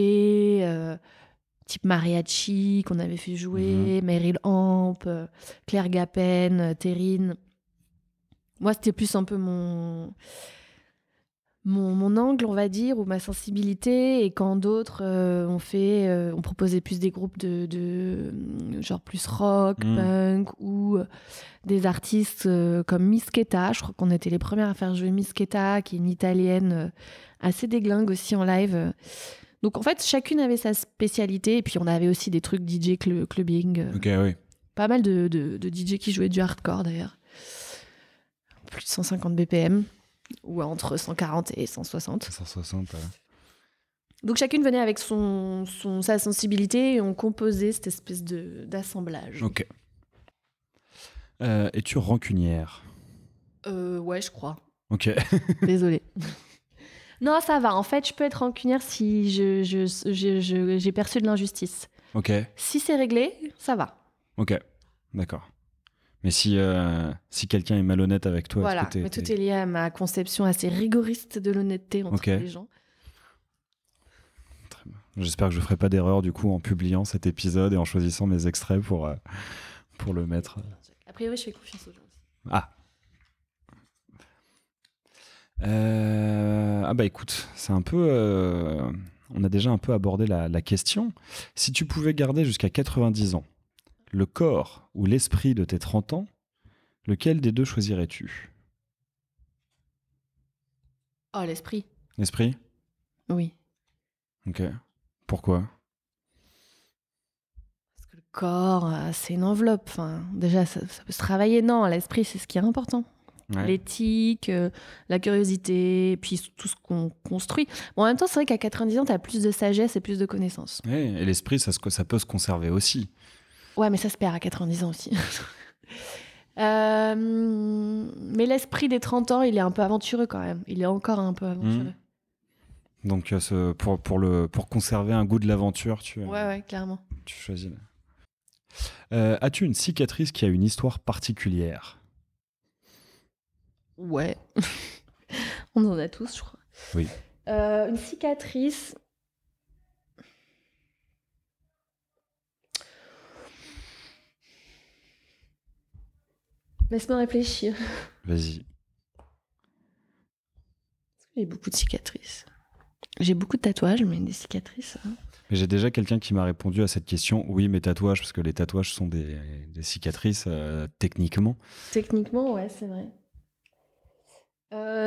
type Mariachi, qu'on avait fait jouer, Meryl Amp, Claire Gapen, Terrine. Moi, c'était plus un peu mon angle, on va dire, ou ma sensibilité. Et quand d'autres on proposait plus des groupes de genre plus rock, punk, ou des artistes comme Miss Keta. Je crois qu'on était les premières à faire jouer Miss Keta, qui est une italienne assez déglingue aussi en live. Donc en fait, chacune avait sa spécialité. Et puis on avait aussi des trucs DJ clubbing. Ok, oui. Pas mal de DJ qui jouaient du hardcore d'ailleurs. Plus de 150 BPM. Ou entre 140 et 160. 160, ouais. Donc chacune venait avec sa sensibilité et on composait cette espèce d'assemblage. Ok. Es-tu rancunière? Ouais, je crois. Ok. Désolée. Non, ça va. En fait, je peux être rancunière si j'ai perçu de l'injustice. Ok. Si c'est réglé, ça va. Ok, d'accord. Mais si quelqu'un est malhonnête avec toi... Voilà, mais tout est lié à ma conception assez rigoriste de l'honnêteté entre les gens. Très bien. J'espère que je ne ferai pas d'erreur du coup en publiant cet épisode et en choisissant mes extraits pour le mettre. A priori, je fais confiance aux gens aussi. Bah écoute, c'est un peu... on a déjà un peu abordé la question. Si tu pouvais garder jusqu'à 90 ans, le corps ou l'esprit de tes 30 ans, lequel des deux choisirais-tu? Oh, l'esprit. L'esprit? Oui. Ok. Pourquoi? Parce que le corps, c'est une enveloppe. Enfin, déjà, ça peut se travailler. Non, l'esprit, c'est ce qui est important. Ouais. L'éthique, la curiosité, puis tout ce qu'on construit. Bon, en même temps, c'est vrai qu'à 90 ans, tu as plus de sagesse et plus de connaissances. Ouais, et l'esprit, ça peut se conserver aussi. Ouais, mais ça se perd à 90 ans aussi. Mais l'esprit des 30 ans, il est un peu aventureux quand même. Il est encore un peu aventureux. Donc, pour conserver un goût de l'aventure, Ouais, clairement. tu choisis. As-tu une cicatrice qui a une histoire particulière? Ouais. On en a tous, je crois. Oui. Une cicatrice. Laisse-moi réfléchir. Vas-y. J'ai beaucoup de cicatrices. J'ai beaucoup de tatouages, mais des cicatrices. Mais j'ai déjà quelqu'un qui m'a répondu à cette question. Oui, mes tatouages, parce que les tatouages sont des cicatrices techniquement. Techniquement, ouais, c'est vrai.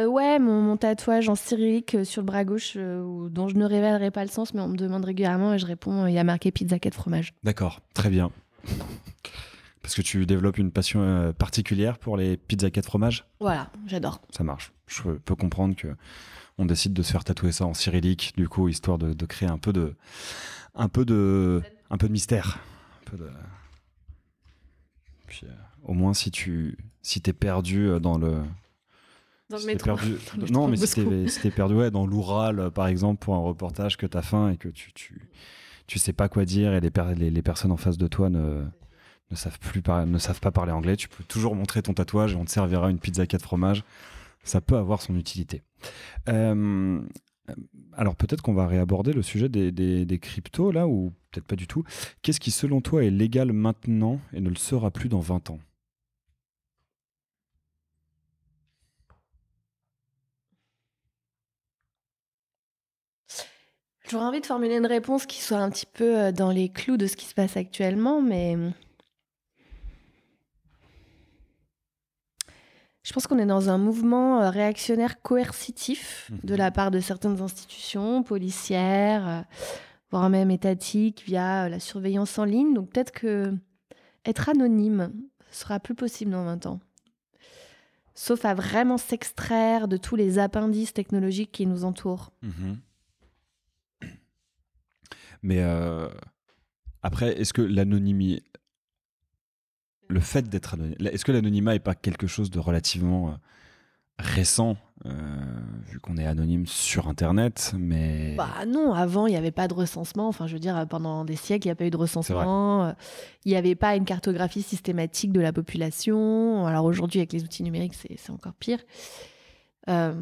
Ouais, mon tatouage en cyrillique sur le bras gauche, dont je ne révélerai pas le sens, mais on me demande régulièrement et je réponds, il y a marqué pizza 4 fromages. D'accord, très bien. Parce que tu développes une passion particulière pour les pizzas 4 fromages? Voilà, j'adore. Ça marche. Je peux comprendre que on décide de se faire tatouer ça en cyrillique, du coup, histoire de créer un peu de mystère. Puis, au moins, si t'es perdu dans le... Dans le Si t'es métro. perdu... Dans le Non, métro mais de si Moscou. t'es perdu dans l'Oural, par exemple, pour un reportage que t'as faim et que tu sais pas quoi dire et les personnes en face de toi ne savent pas parler anglais, tu peux toujours montrer ton tatouage et on te servira une pizza 4 fromages. Ça peut avoir son utilité. Euh, alors peut-être qu'on va réaborder le sujet des cryptos là, ou peut-être pas du tout. Qu'est-ce qui selon toi est légal maintenant et ne le sera plus dans 20 ans? J'aurais envie de formuler une réponse qui soit un petit peu dans les clous de ce qui se passe actuellement, mais je pense qu'on est dans un mouvement réactionnaire coercitif de la part de certaines institutions policières, voire même étatiques, via la surveillance en ligne. Donc peut-être que être anonyme sera plus possible dans 20 ans. Sauf à vraiment s'extraire de tous les appendices technologiques qui nous entourent. Mhm. Mais après, est-ce que l'anonymie, le fait d'être anonyme, est-ce que l'anonymat est pas quelque chose de relativement récent, vu qu'on est anonyme sur Internet, mais Bah non, avant, il n'y avait pas de recensement. Enfin, je veux dire, pendant des siècles, il n'y a pas eu de c'est vrai. recensement. Il n'y avait pas une cartographie systématique de la population. Alors aujourd'hui, avec les outils numériques, c'est encore pire. Euh,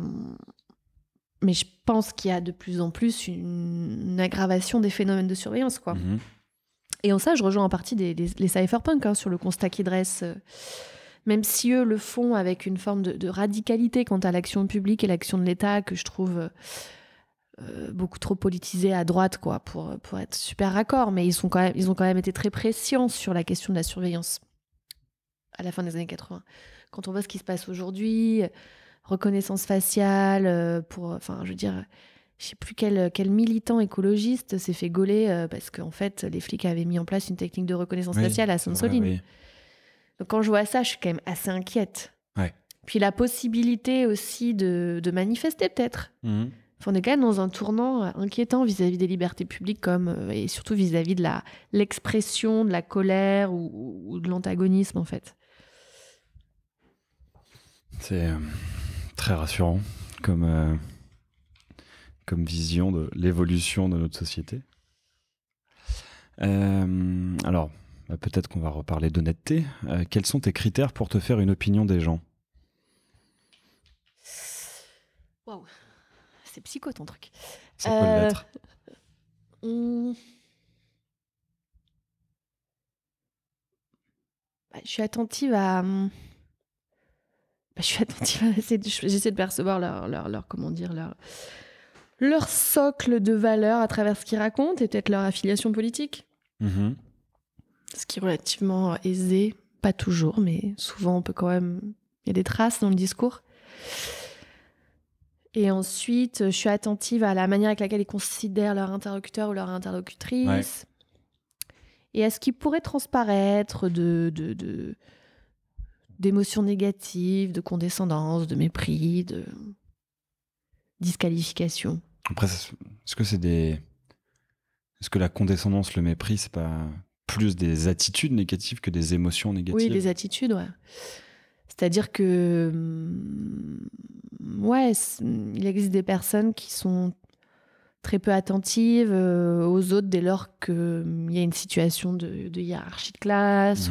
mais je pense qu'il y a de plus en plus une aggravation des phénomènes de surveillance, quoi. Mhm. Et en ça, je rejoins en partie les cypherpunks sur le constat qu'ils dressent. Même si eux le font avec une forme de radicalité quant à l'action publique et l'action de l'État que je trouve beaucoup trop politisée à droite, quoi, pour être super raccord. Mais ils ont quand même été très prescients sur la question de la surveillance à la fin des années 80. Quand on voit ce qui se passe aujourd'hui, reconnaissance faciale, enfin, je veux dire, je sais plus quel militant écologiste s'est fait gauler parce qu'en fait, les flics avaient mis en place une technique de reconnaissance Oui, faciale à c'est vrai, Sainte-Soline. oui. Donc quand je vois ça, je suis quand même assez inquiète. Ouais. Puis la possibilité aussi de manifester peut-être. Mhm. Enfin, on est quand même dans un tournant inquiétant vis-à-vis des libertés publiques et surtout vis-à-vis de l'expression de la colère ou de l'antagonisme en fait. C'est très rassurant comme vision de l'évolution de notre société. Alors, peut-être qu'on va reparler d'honnêteté. Quels sont tes critères pour te faire une opinion des gens? Waouh, c'est psycho ton truc. Ça peut l'être. Je suis attentive à. J'essaie de percevoir comment dire, leur socle de valeurs à travers ce qu'ils racontent et peut-être leur affiliation politique. Mhm. Ce qui est relativement aisé, pas toujours, mais souvent on peut quand même. Il y a des traces dans le discours. Et ensuite, je suis attentive à la manière avec laquelle ils considèrent leur interlocuteur ou leur interlocutrice. Ouais. Et à ce qui pourrait transparaître de d'émotions négatives, de condescendance, de mépris, de disqualification. Après, est-ce que est-ce que la condescendance, le mépris, c'est pas plus des attitudes négatives que des émotions négatives? Oui, des attitudes, ouais. C'est-à-dire que, ouais, il existe des personnes qui sont très peu attentives aux autres dès lors qu'il y a une situation de hiérarchie de classe.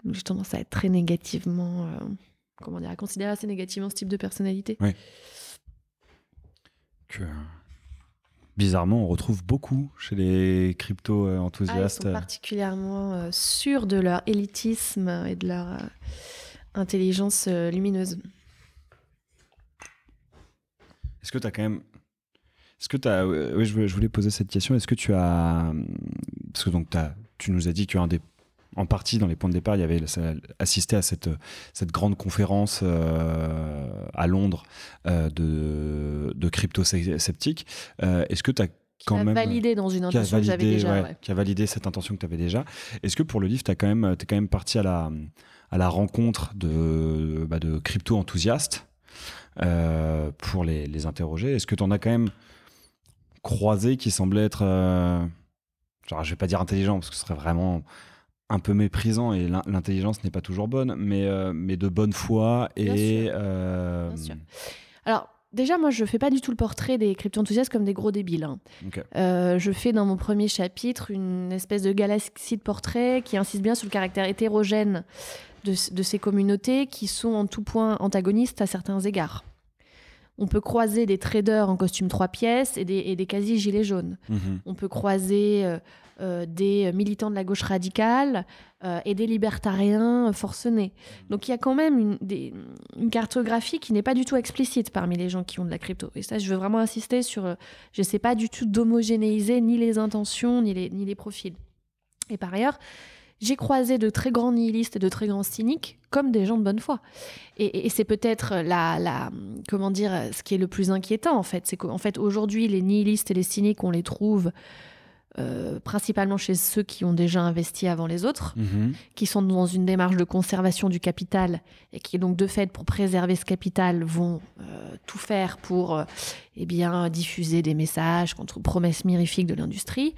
Donc, j'ai tendance à être très négativement, à considérer assez négativement ce type de personnalité. Oui. Bizarrement, on retrouve beaucoup chez les crypto-enthousiastes. Ils sont particulièrement sûrs de leur élitisme et de leur intelligence lumineuse. Est-ce que tu as quand même... Oui, je voulais poser cette question. Est-ce que tu as... Parce que donc, tu nous as dit que en partie, dans les points de départ, il y avait assisté à cette grande conférence à Londres de crypto-sceptiques. Est-ce que tu as quand même... validé dans une intention que j'avais déjà. Ouais. Qui a validé cette intention que tu avais déjà. Est-ce que pour le livre, t'es quand même parti à la rencontre de crypto-enthousiastes pour les interroger? Est-ce que tu en as quand même croisé qui semblaient être... genre, je vais pas dire intelligent, parce que ce serait vraiment un peu méprisant, et l'intelligence n'est pas toujours bonne, mais de bonne foi et... Bien sûr. Alors, déjà, moi, je fais pas du tout le portrait des crypto-enthousiastes comme des gros débiles. Hein. Okay. Je fais dans mon premier chapitre une espèce de galaxie de portraits qui insiste bien sur le caractère hétérogène de ces communautés qui sont en tout point antagonistes à certains égards. On peut croiser des traders en costume 3 pièces et des quasi-gilets jaunes. On peut croiser des militants de la gauche radicale et des libertariens forcenés. Donc il y a quand même une cartographie qui n'est pas du tout explicite parmi les gens qui ont de la crypto. Et ça, je veux vraiment insister sur... je n'essaie pas du tout d'homogénéiser ni les intentions, ni les profils. Et par ailleurs, j'ai croisé de très grands nihilistes et de très grands cyniques comme des gens de bonne foi. Et c'est peut-être comment dire, ce qui est le plus inquiétant, en fait. C'est qu'en fait, aujourd'hui, les nihilistes et les cyniques, on les trouve principalement chez ceux qui ont déjà investi avant les autres, qui sont dans une démarche de conservation du capital et qui, donc, de fait, pour préserver ce capital, vont tout faire pour diffuser des messages contre promesses mirifiques de l'industrie,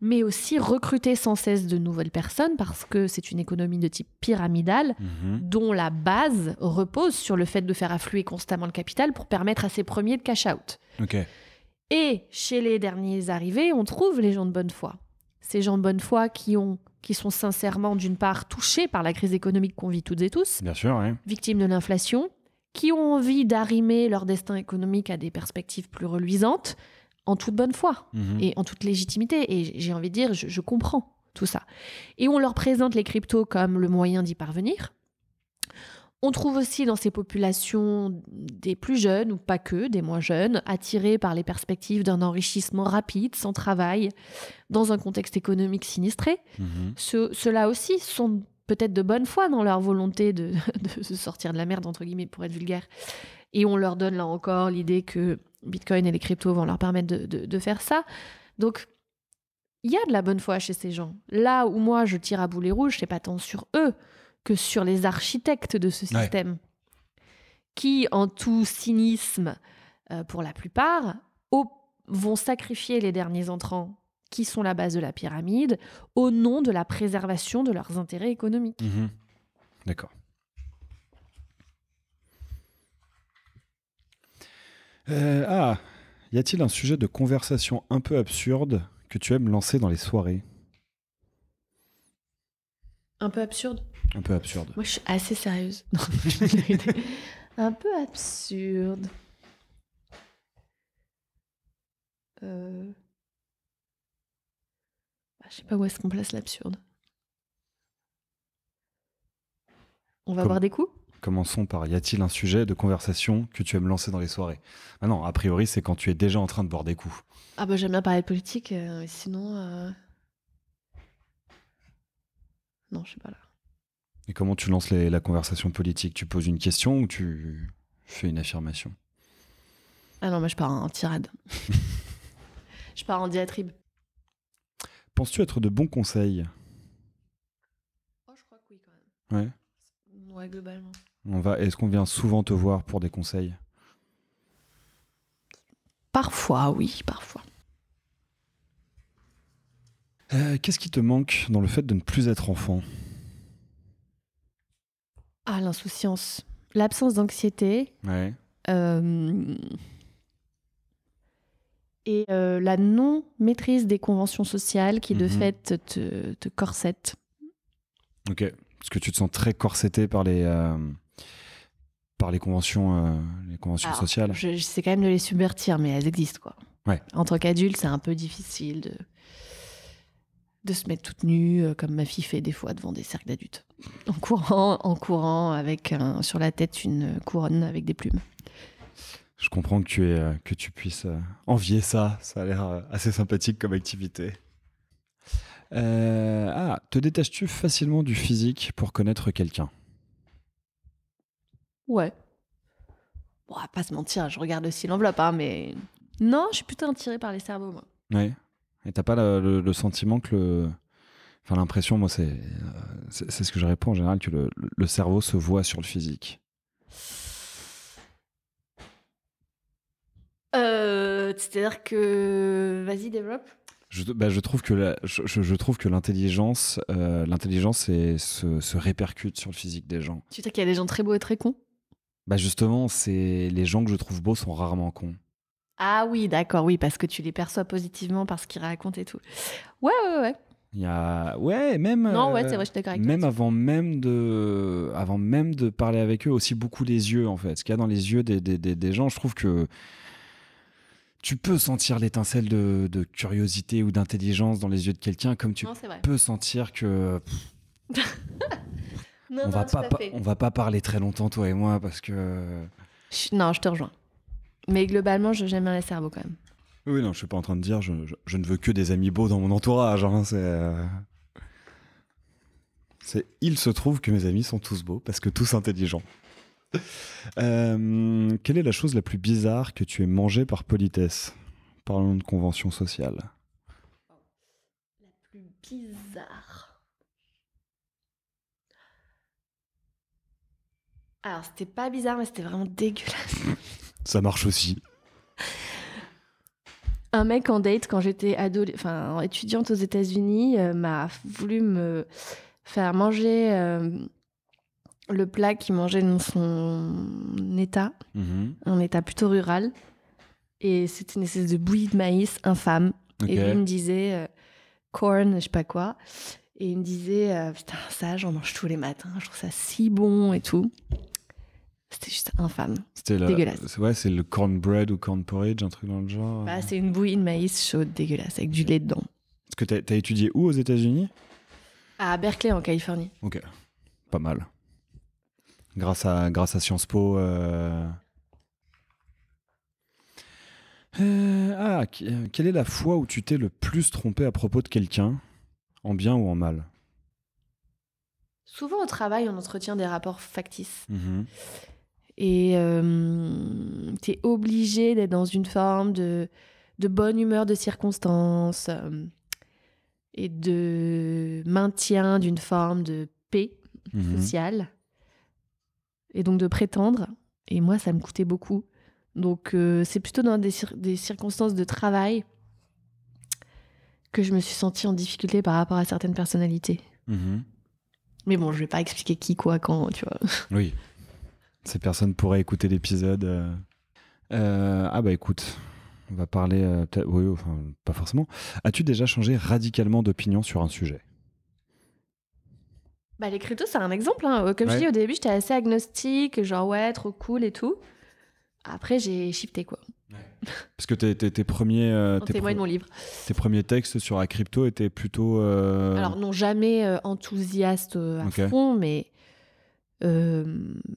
mais aussi recruter sans cesse de nouvelles personnes parce que c'est une économie de type pyramidal dont la base repose sur le fait de faire affluer constamment le capital pour permettre à ces premiers de cash out. Okay. Et chez les derniers arrivés, on trouve les gens de bonne foi. Ces gens de bonne foi qui sont sincèrement, d'une part, touchés par la crise économique qu'on vit toutes et tous, bien sûr, ouais. Victimes de l'inflation, qui ont envie d'arrimer leur destin économique à des perspectives plus reluisantes, en toute bonne foi et en toute légitimité. Et j'ai envie de dire, je comprends tout ça. Et on leur présente les cryptos comme le moyen d'y parvenir. On trouve aussi dans ces populations des plus jeunes, ou pas que, des moins jeunes, attirés par les perspectives d'un enrichissement rapide, sans travail, dans un contexte économique sinistré. Ceux-là aussi sont peut-être de bonne foi dans leur volonté de se sortir de la merde, entre guillemets, pour être vulgaire. Et on leur donne là encore l'idée que Bitcoin et les cryptos vont leur permettre de faire ça. Donc, il y a de la bonne foi chez ces gens. Là où moi, je tire à boulet rouge, c'est pas tant sur eux que sur les architectes de ce système, qui, en tout cynisme, pour la plupart, vont sacrifier les derniers entrants, qui sont la base de la pyramide, au nom de la préservation de leurs intérêts économiques. D'accord. Y a-t-il un sujet de conversation un peu absurde que tu aimes lancer dans les soirées? Un peu absurde? Un peu absurde. Moi, je suis assez sérieuse. Un peu absurde. Je sais pas où est-ce qu'on place l'absurde. On va boire des coups? Commençons par, y a-t-il un sujet de conversation que tu aimes lancer dans les soirées? Ah non, a priori, c'est quand tu es déjà en train de boire des coups. Ah bah j'aime bien parler de politique, sinon... Non, je sais pas là. Et comment tu lances la conversation politique? Tu poses une question ou tu fais une affirmation? Ah non, moi je pars en tirade. Je pars en diatribe. Penses-tu être de bons conseils? Oh, je crois que oui quand même. Ouais. Ouais, globalement. Est-ce qu'on vient souvent te voir pour des conseils? Parfois, oui, parfois. Qu'est-ce qui te manque dans le fait de ne plus être enfant? Ah, l'insouciance. L'absence d'anxiété. Ouais. euh, et la non-maîtrise des conventions sociales qui, de fait, te corsettent. Ok. Parce que tu te sens très corseté par les conventions Alors, sociales. j'essaie quand même de les subvertir, mais elles existent, quoi. Ouais. En tant qu'adulte, c'est un peu difficile de se mettre toute nue, comme ma fille fait des fois devant des cercles d'adultes. En courant avec sur la tête une couronne avec des plumes. Je comprends que tu puisses envier ça. Ça a l'air assez sympathique comme activité. Te détaches-tu facilement du physique pour connaître quelqu'un? Ouais. Bon, on va pas se mentir, je regarde aussi l'enveloppe, hein, mais... Non, je suis plutôt attirée par les cerveaux, moi. Ouais. Et t'as pas le sentiment que Enfin, l'impression, moi, c'est ce que je réponds en général, que le cerveau se voit sur le physique. C'est-à-dire que... Vas-y, développe. Je trouve que je trouve que l'intelligence se répercute sur le physique des gens. Tu sais qu'il y a des gens très beaux et très cons? Bah justement, c'est les gens que je trouve beaux sont rarement cons. Ah oui, d'accord, oui, parce que tu les perçois positivement par ce qu'ils racontent et tout. Ouais, ouais, ouais. Il y a même Non, ouais, c'est vrai, je suis d'accord avec toi. même avant même de parler avec eux, aussi beaucoup les yeux en fait. Ce qu'il y a dans les yeux des gens, je trouve que tu peux sentir l'étincelle de curiosité ou d'intelligence dans les yeux de quelqu'un, comme tu Non, c'est vrai. peux sentir que Non, on non, tout à fait. va pas parler très longtemps toi et moi parce que Non, je te rejoins. Mais globalement, j'aime bien les cerveaux quand même. oui non, je suis pas en train de dire je ne veux que des amis beaux dans mon entourage. Hein, il se trouve que mes amis sont tous beaux parce que tous intelligents. Quelle est la chose la plus bizarre que tu aies mangée par politesse? Parlons de convention sociale. La plus bizarre. Alors, c'était pas bizarre, mais c'était vraiment dégueulasse. Ça marche aussi. Un mec en date, quand j'étais étudiante aux États-Unis, m'a voulu me faire manger le plat qu'il mangeait dans son état, un état plutôt rural. Et c'était une espèce de bouillie de maïs infâme. Ok. Et lui me disait corn, je sais pas quoi. Et il me disait putain, ça, j'en mange tous les matins, je trouve ça si bon et tout. C'était juste infâme. Dégueulasse. Ouais, c'est le cornbread ou corn porridge, un truc dans le genre. Bah, c'est une bouillie de maïs chaude, dégueulasse, avec du lait dedans. Est-ce que t'as étudié où aux États-Unis? À Berkeley, en Californie. Ok, pas mal. Grâce à Sciences Po. Quelle est la fois où tu t'es le plus trompé à propos de quelqu'un, en bien ou en mal? Souvent au travail, on entretient des rapports factices. Mhm. Et t'es obligé d'être dans une forme de bonne humeur de circonstance et de maintien d'une forme de paix sociale. Et donc de prétendre. Et moi, ça me coûtait beaucoup. Donc c'est plutôt dans des circonstances de travail que je me suis sentie en difficulté par rapport à certaines personnalités. Mhm. Mais bon, je vais pas expliquer qui, quoi, quand, tu vois. Oui. Ces personnes pourraient écouter l'épisode. Bah écoute, on va parler... oui, enfin, pas forcément. As-tu déjà changé radicalement d'opinion sur un sujet? Bah, les cryptos, c'est un exemple. Hein. Comme je dis, au début, j'étais assez agnostique, genre ouais, trop cool et tout. Après, j'ai shifté, quoi. Parce que tes premiers... En témoin de mon livre. Tes premiers textes sur la crypto étaient plutôt... Alors, non, jamais enthousiaste à fond, mais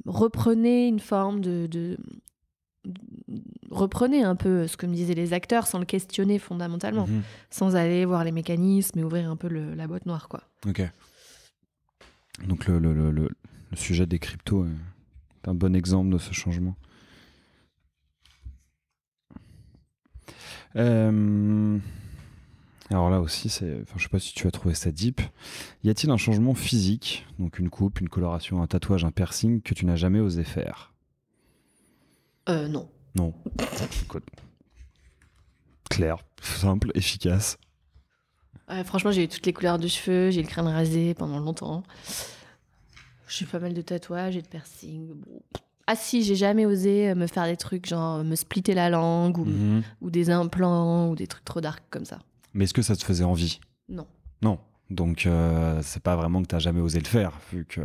reprenez une forme reprenez un peu ce que me disaient les acteurs sans le questionner fondamentalement, sans aller voir les mécanismes et ouvrir un peu la boîte noire, quoi. Ok. Donc le sujet des cryptos est un bon exemple de ce changement. Alors là aussi, je sais pas si tu as trouvé ça deep. Y a-t-il un changement physique, donc une coupe, une coloration, un tatouage, un piercing, que tu n'as jamais osé faire? Non. Non. Écoute, clair, simple, efficace. Franchement, j'ai eu toutes les couleurs de cheveux, j'ai le crâne rasé pendant longtemps. J'ai pas mal de tatouages et de piercings. Bon. Ah si, j'ai jamais osé me faire des trucs genre me splitter la langue ou des implants ou des trucs trop dark comme ça. Mais est-ce que ça te faisait envie? Non. Non. Donc, c'est pas vraiment que tu n'as jamais osé le faire, vu que...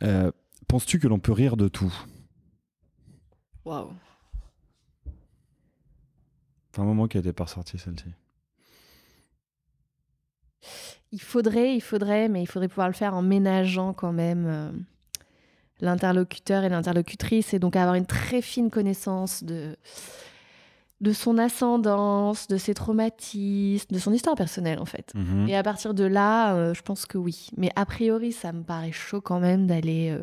Ouais. Penses-tu que l'on peut rire de tout? Waouh. C'est un moment qui a été pas ressorti, celle-ci. Il faudrait, mais il faudrait pouvoir le faire en ménageant quand même l'interlocuteur et l'interlocutrice, et donc avoir une très fine connaissance de son ascendance, de ses traumatismes, de son histoire personnelle en fait. Et à partir de là, je pense que oui. Mais a priori, ça me paraît chaud quand même d'aller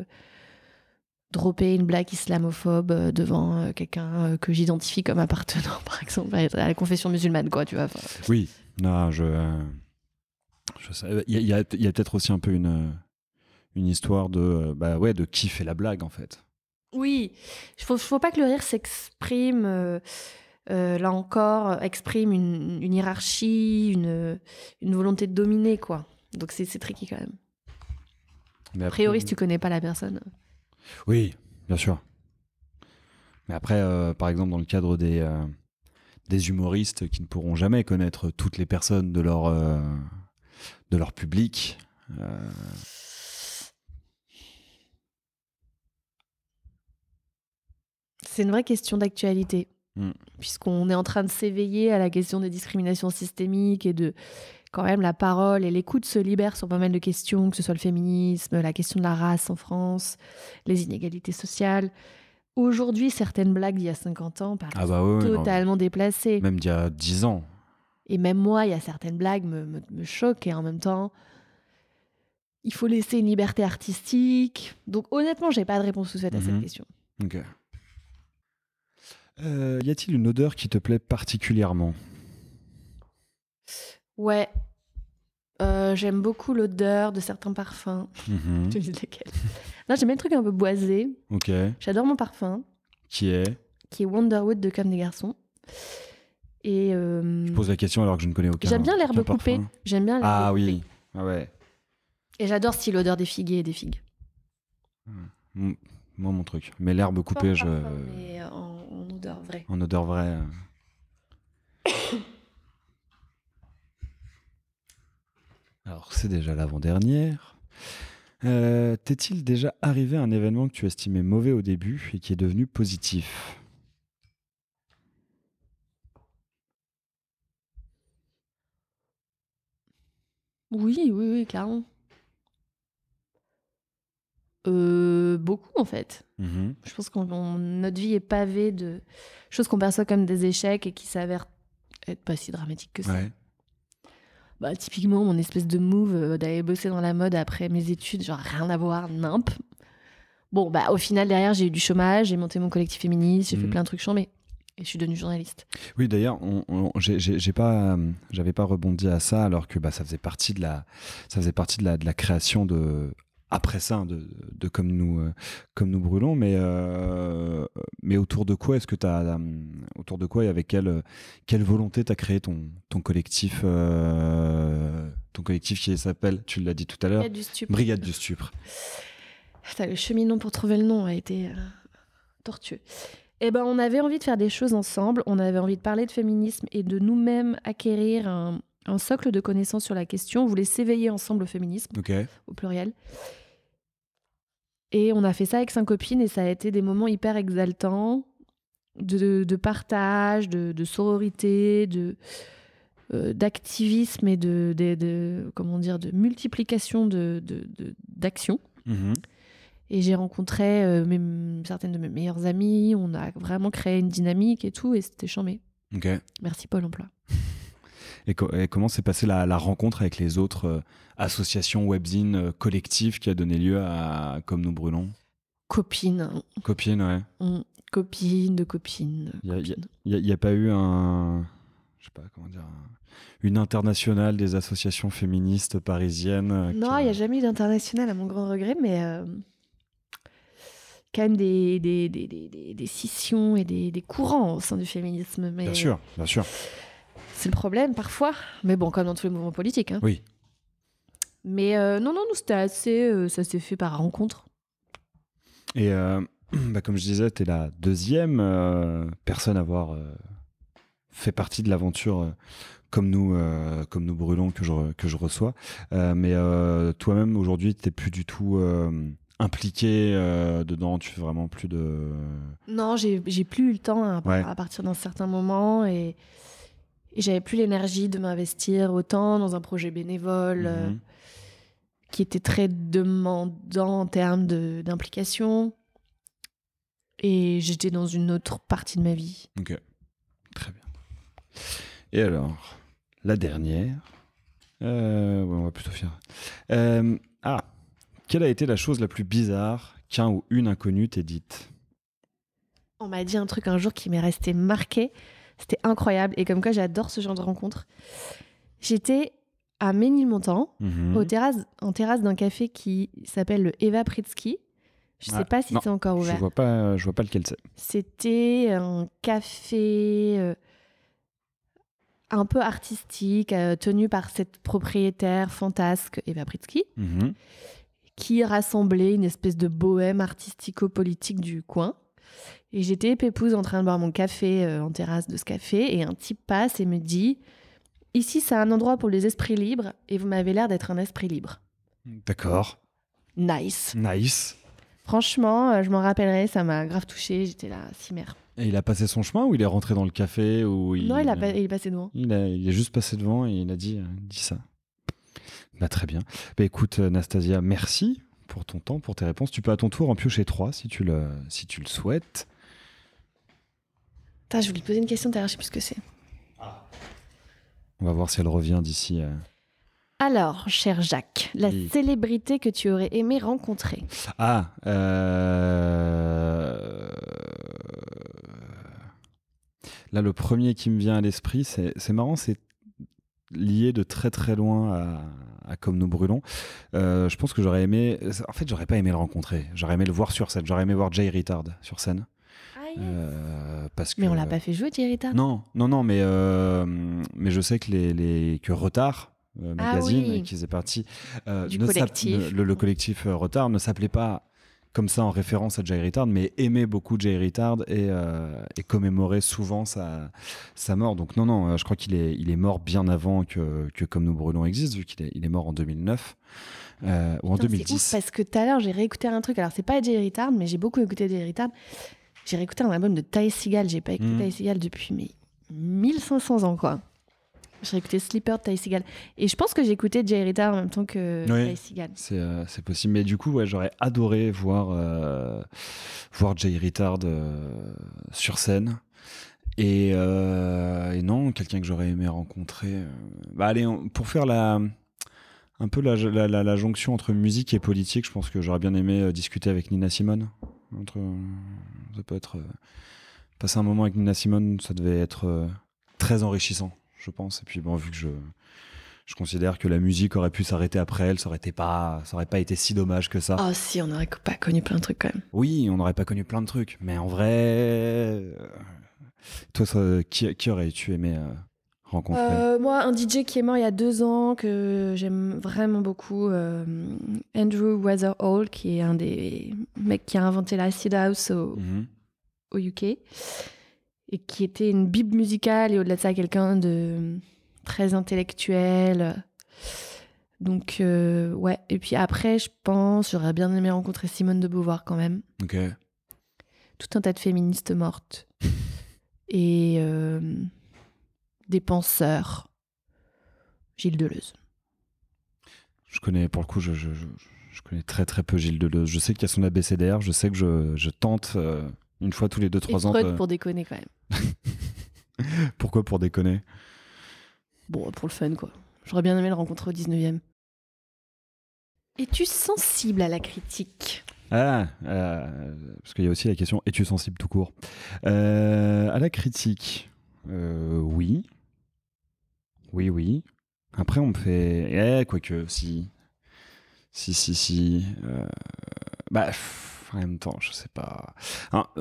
dropper une blague islamophobe devant quelqu'un que j'identifie comme appartenant, par exemple, à la confession musulmane, quoi, tu vois. Oui, non, je sais. Il y a peut-être aussi un peu une histoire de qui fait la blague, en fait. Oui, faut pas que le rire s'exprime... là encore, exprime une hiérarchie, une volonté de dominer, quoi. Donc c'est tricky quand même. Mais a priori, si tu connais pas la personne. Oui, bien sûr. Mais après, par exemple, dans le cadre des humoristes qui ne pourront jamais connaître toutes les personnes de leur public... C'est une vraie question d'actualité. Puisqu'on est en train de s'éveiller à la question des discriminations systémiques et de quand même la parole et l'écoute se libèrent sur pas mal de questions, que ce soit le féminisme, la question de la race en France, les inégalités sociales. Aujourd'hui, certaines blagues d'il y a 50 ans paraissent totalement déplacées. Même d'il y a 10 ans. Et même moi, il y a certaines blagues me choquent et en même temps, il faut laisser une liberté artistique. Donc honnêtement, j'ai pas de réponse toute faite à cette question. Ok. Y a-t-il une odeur qui te plaît particulièrement? Ouais. J'aime beaucoup l'odeur de certains parfums. Tu me dis lesquels? Non, j'aime bien le truc un peu boisé. Ok. J'adore mon parfum. Qui est Wonderwood de Comme des garçons. Et je pose la question alors que je ne connais aucun. J'aime bien l'herbe coupée. J'aime bien l'herbe coupée. Oui. Ah ouais. Et j'adore l'odeur des figuiers et des figues. Moi, mon truc. Mais l'herbe coupée, Mais en odeur vraie. En odeur vraie. Alors, c'est déjà l'avant-dernière. T'est-il déjà arrivé un événement que tu estimais mauvais au début et qui est devenu positif? Oui, clairement. Beaucoup, en fait. Je pense que notre vie est pavée de choses qu'on perçoit comme des échecs et qui s'avèrent être pas si dramatiques que ça. Ouais. Bah, typiquement, mon espèce de move d'aller bosser dans la mode après mes études, genre rien à voir, nimp. Bon, bah, au final, derrière, j'ai eu du chômage, j'ai monté mon collectif féministe, j'ai fait plein de trucs chambés. Et je suis devenue journaliste. Oui, d'ailleurs, j'avais pas rebondi à ça, alors que ça faisait partie de la création de... Après ça, de comme nous brûlons, mais autour de quoi est-ce que autour de quoi et avec quelle volonté t'as créé ton collectif qui s'appelle, tu l'as dit tout à l'heure, Brigade du Stupre. Le cheminement pour trouver le nom a été tortueux. Eh ben, on avait envie de faire des choses ensemble, on avait envie de parler de féminisme et de nous-mêmes acquérir un socle de connaissances sur la question. On voulait s'éveiller ensemble au féminisme, au pluriel. Et on a fait ça avec 5 copines et ça a été des moments hyper exaltants de partage, de sororité, d'activisme et de multiplication d'actions. Et j'ai rencontré certaines de mes meilleures amies, on a vraiment créé une dynamique et tout, et c'était chambé. Merci Pôle emploi. Et comment s'est passée la rencontre avec les autres associations webzines collectives qui a donné lieu à Comme nous brûlons? Copines, ouais. Copines de copines. Il n'y a pas eu un... sais pas comment dire, une internationale des associations féministes parisiennes. Non, il n'y a jamais eu d'international à mon grand regret, mais quand même des scissions et des courants au sein du féminisme. Mais Bien sûr, bien sûr. c'est le problème parfois. Mais bon, comme dans tous les mouvements politiques. Hein. Oui. Mais non, nous, c'était assez... ça s'est fait par rencontre. Et comme je disais, tu es la deuxième personne à avoir fait partie de l'aventure comme nous brûlons que je reçois. Mais toi-même, aujourd'hui, tu n'es plus du tout impliqué dedans. Tu fais vraiment plus de... Non, j'ai plus eu le temps Ouais. à partir d'un certain moment. Et j'avais plus l'énergie de m'investir autant dans un projet bénévole qui était très demandant en termes d'implication. Et j'étais dans une autre partie de ma vie. Ok, très bien. Et alors, la dernière. On va plutôt faire. Quelle a été la chose la plus bizarre qu'un ou une inconnue t'ait dite? On m'a dit un truc un jour qui m'est resté marqué. C'était incroyable. Et comme quoi, j'adore ce genre de rencontres. J'étais à Ménilmontant, en terrasse d'un café qui s'appelle le Eva Pritsky. Je sais pas si c'est encore ouvert. Je vois pas lequel c'est. C'était un café un peu artistique, tenu par cette propriétaire fantasque, Eva Pritsky, qui rassemblait une espèce de bohème artistico-politique du coin. Et j'étais pépouze en train de boire mon café en terrasse de ce café, et un type passe et me dit « Ici, c'est un endroit pour les esprits libres, et vous m'avez l'air d'être un esprit libre. » D'accord. Nice. Franchement, je m'en rappellerai, ça m'a grave touchée, j'étais là, si mère. Et il a passé son chemin ou il est rentré dans le café ou Non, il est passé devant. Il est juste passé devant et il a dit ça. Bah, très bien. Bah, écoute, Nastasia, merci pour ton temps, pour tes réponses. Tu peux à ton tour en piocher 3 si tu le souhaites. Je voulais te poser une question, je sais plus ce que c'est. On va voir si elle revient d'ici... Alors, cher Jacques, la célébrité que tu aurais aimé rencontrer. Là, le premier qui me vient à l'esprit, c'est marrant, c'est lié de très très loin à Comme nous brûlons. Je pense que j'aurais aimé... En fait, j'aurais pas aimé le rencontrer. J'aurais aimé le voir sur scène. J'aurais aimé voir Jay Retard sur scène. Parce que... Mais on l'a pas fait jouer, Jay Retard. Non, mais je sais que Retard... magazine qui faisait partie du collectif. Le collectif Retard ne s'appelait pas comme ça en référence à Jay Retard, mais aimait beaucoup Jay Retard et commémorait souvent sa mort. Donc non, je crois qu'il est mort bien avant que Comme nous brûlons existe, vu qu'il est mort en 2009 ou en 2010. C'est ouf parce que tout à l'heure j'ai réécouté un truc. Alors c'est pas Jay Retard, mais j'ai beaucoup écouté Jay Retard. J'ai réécouté un album de Ty Segall. J'ai pas écouté Ty Segall depuis 1500 ans quoi. J'ai écouté Sleeper de Ty Segall. Et je pense que j'ai écouté Jay Retard en même temps que Ty Segall. C'est possible. Mais du coup, j'aurais adoré voir Jay Retard sur scène. Et non, quelqu'un que j'aurais aimé rencontrer. Allez, pour faire un peu la jonction entre musique et politique, je pense que j'aurais bien aimé discuter avec Nina Simone. Ça peut être... passer un moment avec Nina Simone, ça devait être très enrichissant, je pense. Et puis vu que je considère que la musique aurait pu s'arrêter après elle, ça aurait pas été si dommage que ça. Oh si, on n'aurait pas connu plein de trucs quand même. Oui, on n'aurait pas connu plein de trucs, mais en vrai, toi, qui aurais-tu aimé rencontrer? Moi, un DJ qui est mort il y a 2 ans, que j'aime vraiment beaucoup, Andrew Weatherall, qui est un des mecs qui a inventé l'acid house au UK, et qui était une bible musicale, et au-delà de ça, quelqu'un de très intellectuel. Donc, ouais. Et puis après, je pense, j'aurais bien aimé rencontrer Simone de Beauvoir quand même. Ok. Tout un tas de féministes mortes. Et des penseurs. Gilles Deleuze. Je connais, pour le coup, je connais très très peu Gilles Deleuze. Je sais qu'il y a son abécédaire, je sais que je tente une fois tous les 2-3 ans. Et Freud pour déconner quand même. Pourquoi pour déconner? Bon, pour le fun quoi. J'aurais bien aimé le rencontrer au 19e. Es-tu sensible à la critique? Parce qu'il y a aussi la question, es-tu sensible tout court? À la critique, oui. Oui. Après, on me fait... quoique, si... Bah, en même temps, je sais pas.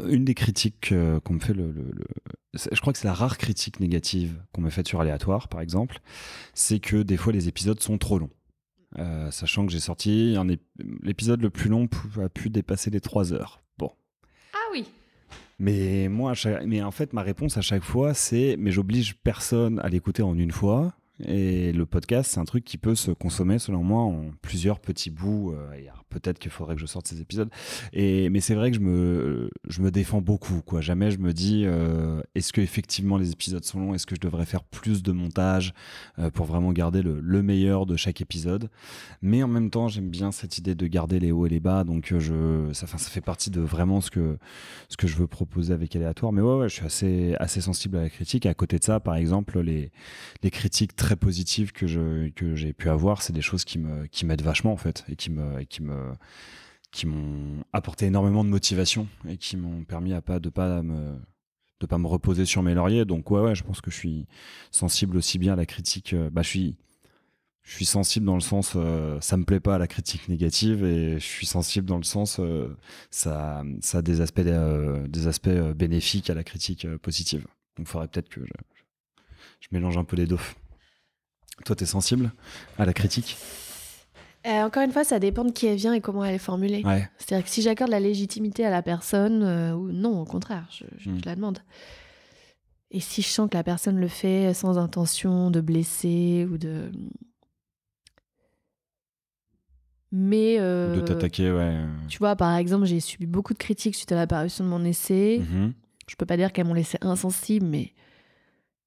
Une des critiques qu'on me fait, je crois que c'est la rare critique négative qu'on me fait sur Aléatoire, par exemple, c'est que des fois les épisodes sont trop longs. Sachant que j'ai sorti l'épisode le plus long a pu dépasser les 3 heures. Bon. Ah oui. Mais mais en fait, ma réponse à chaque fois, c'est mais j'oblige personne à l'écouter en une fois. Et le podcast, c'est un truc qui peut se consommer, selon moi, en plusieurs petits bouts. Et alors, peut-être qu'il faudrait que je sorte ces épisodes. Mais c'est vrai que je me défends beaucoup, quoi. Jamais je me dis, est-ce que effectivement les épisodes sont longs? Est-ce que je devrais faire plus de montage pour vraiment garder le meilleur de chaque épisode? Mais en même temps, j'aime bien cette idée de garder les hauts et les bas. Donc, ça fait partie de vraiment ce que je veux proposer avec Aléatoire. Mais ouais, je suis assez sensible à la critique. Et à côté de ça, par exemple, les critiques très positives que j'ai pu avoir, c'est des choses qui m'aident vachement, en fait, et qui m'ont apporté énormément de motivation et qui m'ont permis de pas me reposer sur mes lauriers. Donc ouais, je pense que je suis sensible aussi bien à la critique. Je suis sensible dans le sens ça me plaît pas la critique négative, et je suis sensible dans le sens ça a des aspects bénéfiques à la critique positive. Donc il faudrait peut-être que je mélange un peu les deux. Toi, t'es sensible à la critique? Encore une fois, ça dépend de qui elle vient et comment elle est formulée. Ouais. C'est-à-dire que si j'accorde la légitimité à la personne, ou non, au contraire, je la demande. Et si je sens que la personne le fait sans intention de blesser ou de... Mais... De t'attaquer, ouais. Tu vois, par exemple, j'ai subi beaucoup de critiques suite à la parution de mon essai. Mhm. Je peux pas dire qu'elles m'ont laissé insensible, mais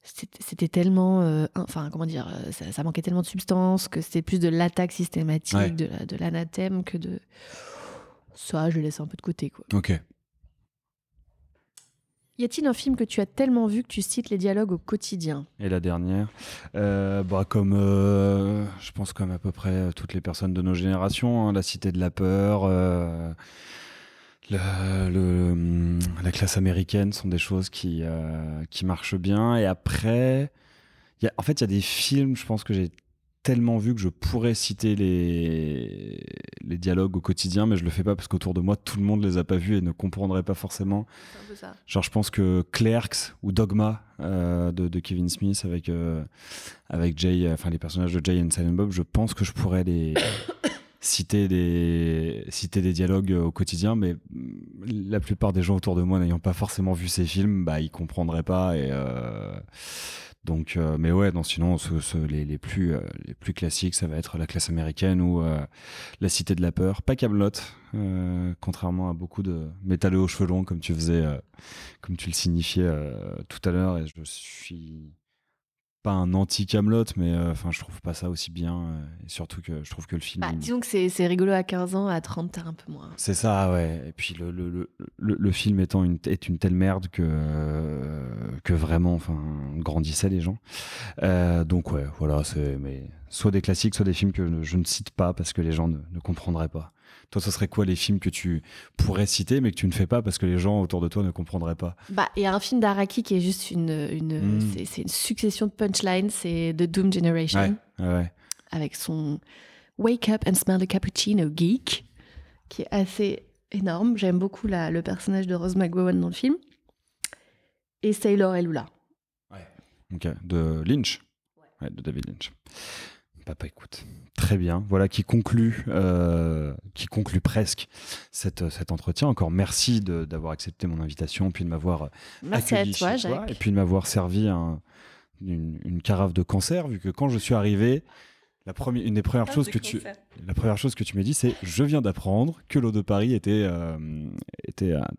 c'était tellement... enfin, comment dire, ça manquait tellement de substance que c'était plus de l'attaque systématique, Ouais. de l'anathème que de... Ça, je laisse un peu de côté, quoi. Ok. Y a-t-il un film que tu as tellement vu que tu cites les dialogues au quotidien? Et la dernière, comme je pense comme à peu près toutes les personnes de nos générations, hein, La Cité de la Peur, la classe américaine sont des choses qui marchent bien. Et après, en fait, il y a des films, je pense que j'ai tellement vu que je pourrais citer les dialogues au quotidien, mais je le fais pas parce qu'autour de moi, tout le monde les a pas vus et ne comprendrait pas forcément. C'est un peu ça. Genre, je pense que Clerks ou Dogma de Kevin Smith avec Jay, enfin les personnages de Jay et Silent Bob, je pense que je pourrais les citer des dialogues au quotidien, mais la plupart des gens autour de moi n'ayant pas forcément vu ces films, bah ils comprendraient pas. Et donc, mais ouais, non, sinon les plus classiques, ça va être La Classe américaine ou La Cité de la Peur. Pas Kaamelott, contrairement à beaucoup de métalleux aux cheveux longs, comme tu comme tu le signifiais tout à l'heure. Et je suis pas un anti-Kaamelott, mais enfin, je trouve pas ça aussi bien. Et surtout que je trouve que le film. Disons que c'est rigolo à 15 ans, à 30, t'as un peu moins. C'est ça, ouais. Et puis le film est une telle merde que vraiment, enfin, grandissait les gens. Donc ouais, voilà, mais soit des classiques, soit des films que je ne cite pas parce que les gens ne comprendraient pas. Toi, ce serait quoi les films que tu pourrais citer mais que tu ne fais pas parce que les gens autour de toi ne comprendraient pas? Il y a un film d'Araki qui est juste c'est une succession de punchlines, c'est The Doom Generation. Ouais. Avec son Wake Up and Smell the Cappuccino Geek, qui est assez énorme. J'aime beaucoup le personnage de Rose McGowan dans le film. Et Sailor et Lula. Ouais. Ok, de Lynch. Ouais, de David Lynch. Papa, écoute. Très bien. Voilà qui conclut presque cet entretien. Encore merci d'avoir accepté mon invitation, puis de m'avoir accueilli à toi, chez toi, Jacques. et puis de m'avoir servi une carafe de cancer, vu que quand je suis arrivé, une des premières choses que tu m'as dit, c'est je viens d'apprendre que l'eau de Paris était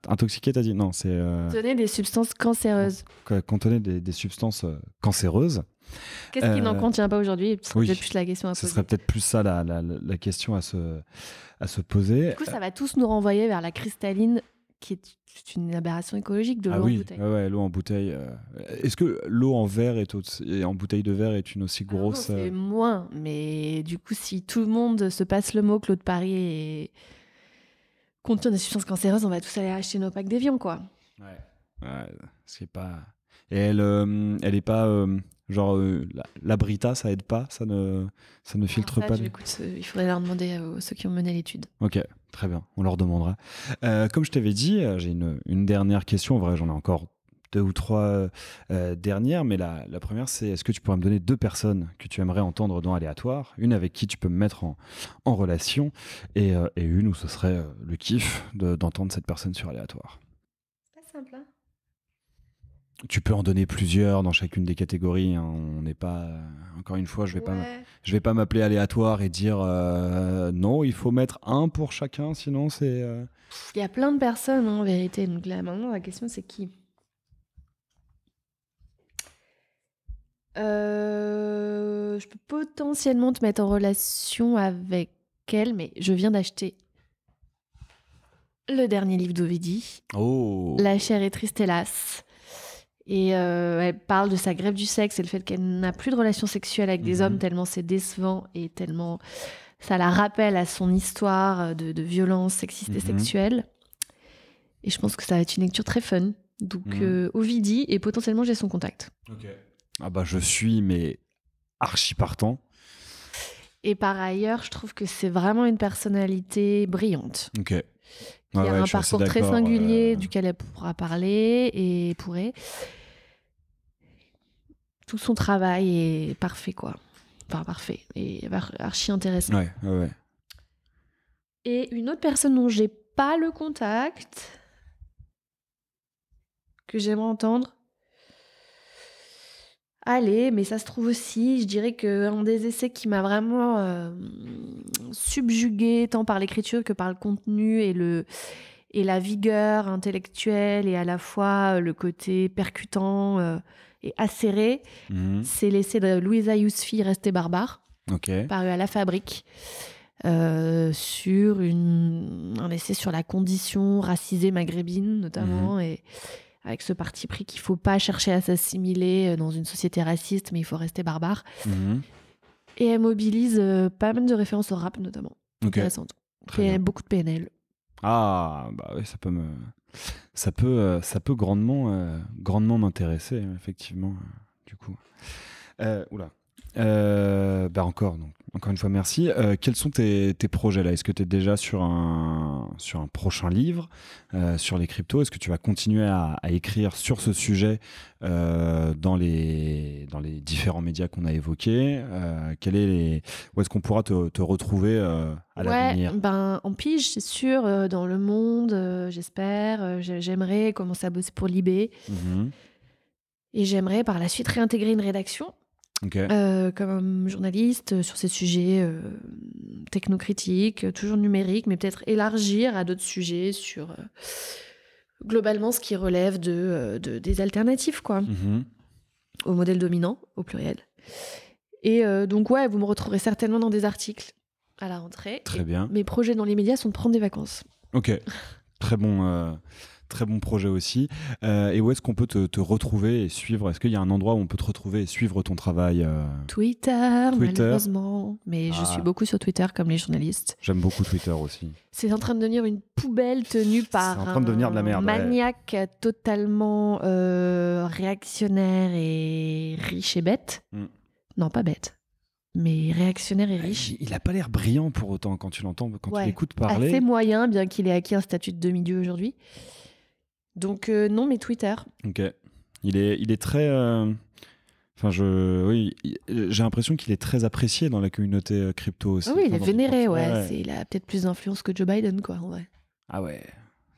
intoxiquée. T'as dit non, c'est Contenait des substances cancéreuses. Contenait des substances cancéreuses. Qu'est-ce qui n'en contient pas aujourd'hui? Ce serait Oui, peut-être plus la question à poser. Ce serait peut-être plus ça la question à se poser. Du coup, ça va tous nous renvoyer vers la cristalline, qui est une aberration écologique de l'eau en bouteille. Ouais, l'eau en bouteille. Est-ce que l'eau en verre et en bouteille de verre est une aussi grosse... Non, c'est moins, mais du coup, si tout le monde se passe le mot que l'eau de Paris contient des substances cancéreuses, on va tous aller acheter nos packs d'évian, quoi. Ouais, c'est pas... Et elle est pas Genre, la Brita, ça aide pas, ça ne filtre pas. Écoute, il faudrait leur demander à ceux qui ont mené l'étude. Ok, très bien, on leur demandera. Comme je t'avais dit, j'ai une dernière question. En vrai, j'en ai encore 2 ou 3 dernières, mais la première, c'est est-ce que tu pourrais me donner 2 personnes que tu aimerais entendre dans Aléatoire, une avec qui tu peux me mettre en relation, et une où ce serait le kiff d'entendre cette personne sur Aléatoire. C'est pas simple, hein. Tu peux en donner plusieurs dans chacune des catégories, hein. On n'est pas... Encore une fois, je vais pas m'appeler Aléatoire et dire non, il faut mettre un pour chacun, sinon c'est... Il y a plein de personnes, en vérité. Donc là, maintenant, la question, c'est qui? Je peux potentiellement te mettre en relation avec elle, mais je viens d'acheter le dernier livre d'Ovidie, La chair est triste, hélas. Et elle parle de sa grève du sexe et le fait qu'elle n'a plus de relations sexuelles avec des hommes tellement c'est décevant et tellement ça la rappelle à son histoire de violence sexiste et sexuelle. Et je pense que ça va être une lecture très fun. Donc Ovidie, et potentiellement j'ai son contact. Ok. Ah bah je suis mais archi partant. Et par ailleurs, je trouve que c'est vraiment une personnalité brillante. Ok. Il y a un parcours très singulier duquel elle pourra parler et pourrait. Tout son travail est parfait, quoi. Enfin, parfait. Et archi intéressant. Ouais. Et une autre personne dont j'ai pas le contact, que j'aimerais entendre. Allez, mais ça se trouve aussi, je dirais qu'un des essais qui m'a vraiment subjuguée, tant par l'écriture que par le contenu et la vigueur intellectuelle et à la fois le côté percutant et acéré, c'est l'essai de Louisa Yousfi, Rester barbare, paru à La Fabrique, sur un essai sur la condition racisée maghrébine notamment, et avec ce parti pris qu'il ne faut pas chercher à s'assimiler dans une société raciste, mais il faut rester barbare. Et elle mobilise pas mal de références au rap notamment, intéressantes. Et beaucoup de PNL. Ah, bah oui, ça peut grandement m'intéresser, effectivement, du coup. Bah encore une fois, merci. Quels sont tes projets là? Est-ce que tu es déjà sur un prochain livre sur les cryptos? Est-ce que tu vas continuer à écrire sur ce sujet dans les différents médias qu'on a évoqués? Où est-ce qu'on pourra te retrouver à l'avenir? En pige, c'est sûr, dans Le Monde, j'espère. J'aimerais commencer à bosser pour Libé. Et j'aimerais par la suite réintégrer une rédaction. Comme journaliste sur ces sujets technocritiques, toujours numériques, mais peut-être élargir à d'autres sujets sur globalement ce qui relève des alternatives, quoi, au modèle dominant, au pluriel. Et donc, vous me retrouverez certainement dans des articles à la rentrée. Très bien. Mes projets dans les médias sont de prendre des vacances. Ok, très bon projet aussi. Et où est-ce qu'on peut te retrouver et suivre? Est-ce qu'il y a un endroit où on peut te retrouver et suivre ton travail? Twitter, malheureusement. Mais je suis beaucoup sur Twitter, comme les journalistes. J'aime beaucoup Twitter aussi. C'est en train de devenir une poubelle tenue par un maniaque totalement réactionnaire et riche et bête. Non, pas bête. Mais réactionnaire et riche. Il n'a pas l'air brillant pour autant quand tu l'entends, quand tu l'écoutes parler. Assez moyen, bien qu'il ait acquis un statut de demi-dieu aujourd'hui. Donc non, mais Twitter. Ok. Il est très... j'ai l'impression qu'il est très apprécié dans la communauté crypto aussi. Oui, il est vénéré, il a peut-être plus d'influence que Joe Biden, quoi, en vrai. Ah ouais,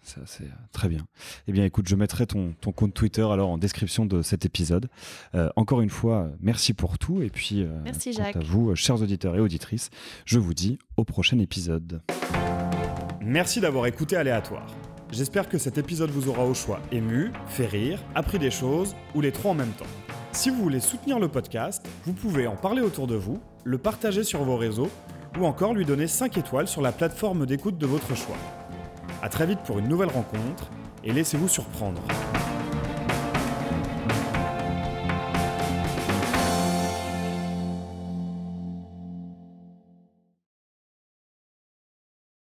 ça c'est très bien. Eh bien écoute, je mettrai ton compte Twitter alors en description de cet épisode. Encore une fois, merci pour tout. Et puis, merci Jacques. Quant à vous, chers auditeurs et auditrices, je vous dis au prochain épisode. Merci d'avoir écouté Aléatoire. J'espère que cet épisode vous aura au choix ému, fait rire, appris des choses ou les trois en même temps. Si vous voulez soutenir le podcast, vous pouvez en parler autour de vous, le partager sur vos réseaux ou encore lui donner 5 étoiles sur la plateforme d'écoute de votre choix. À très vite pour une nouvelle rencontre et laissez-vous surprendre.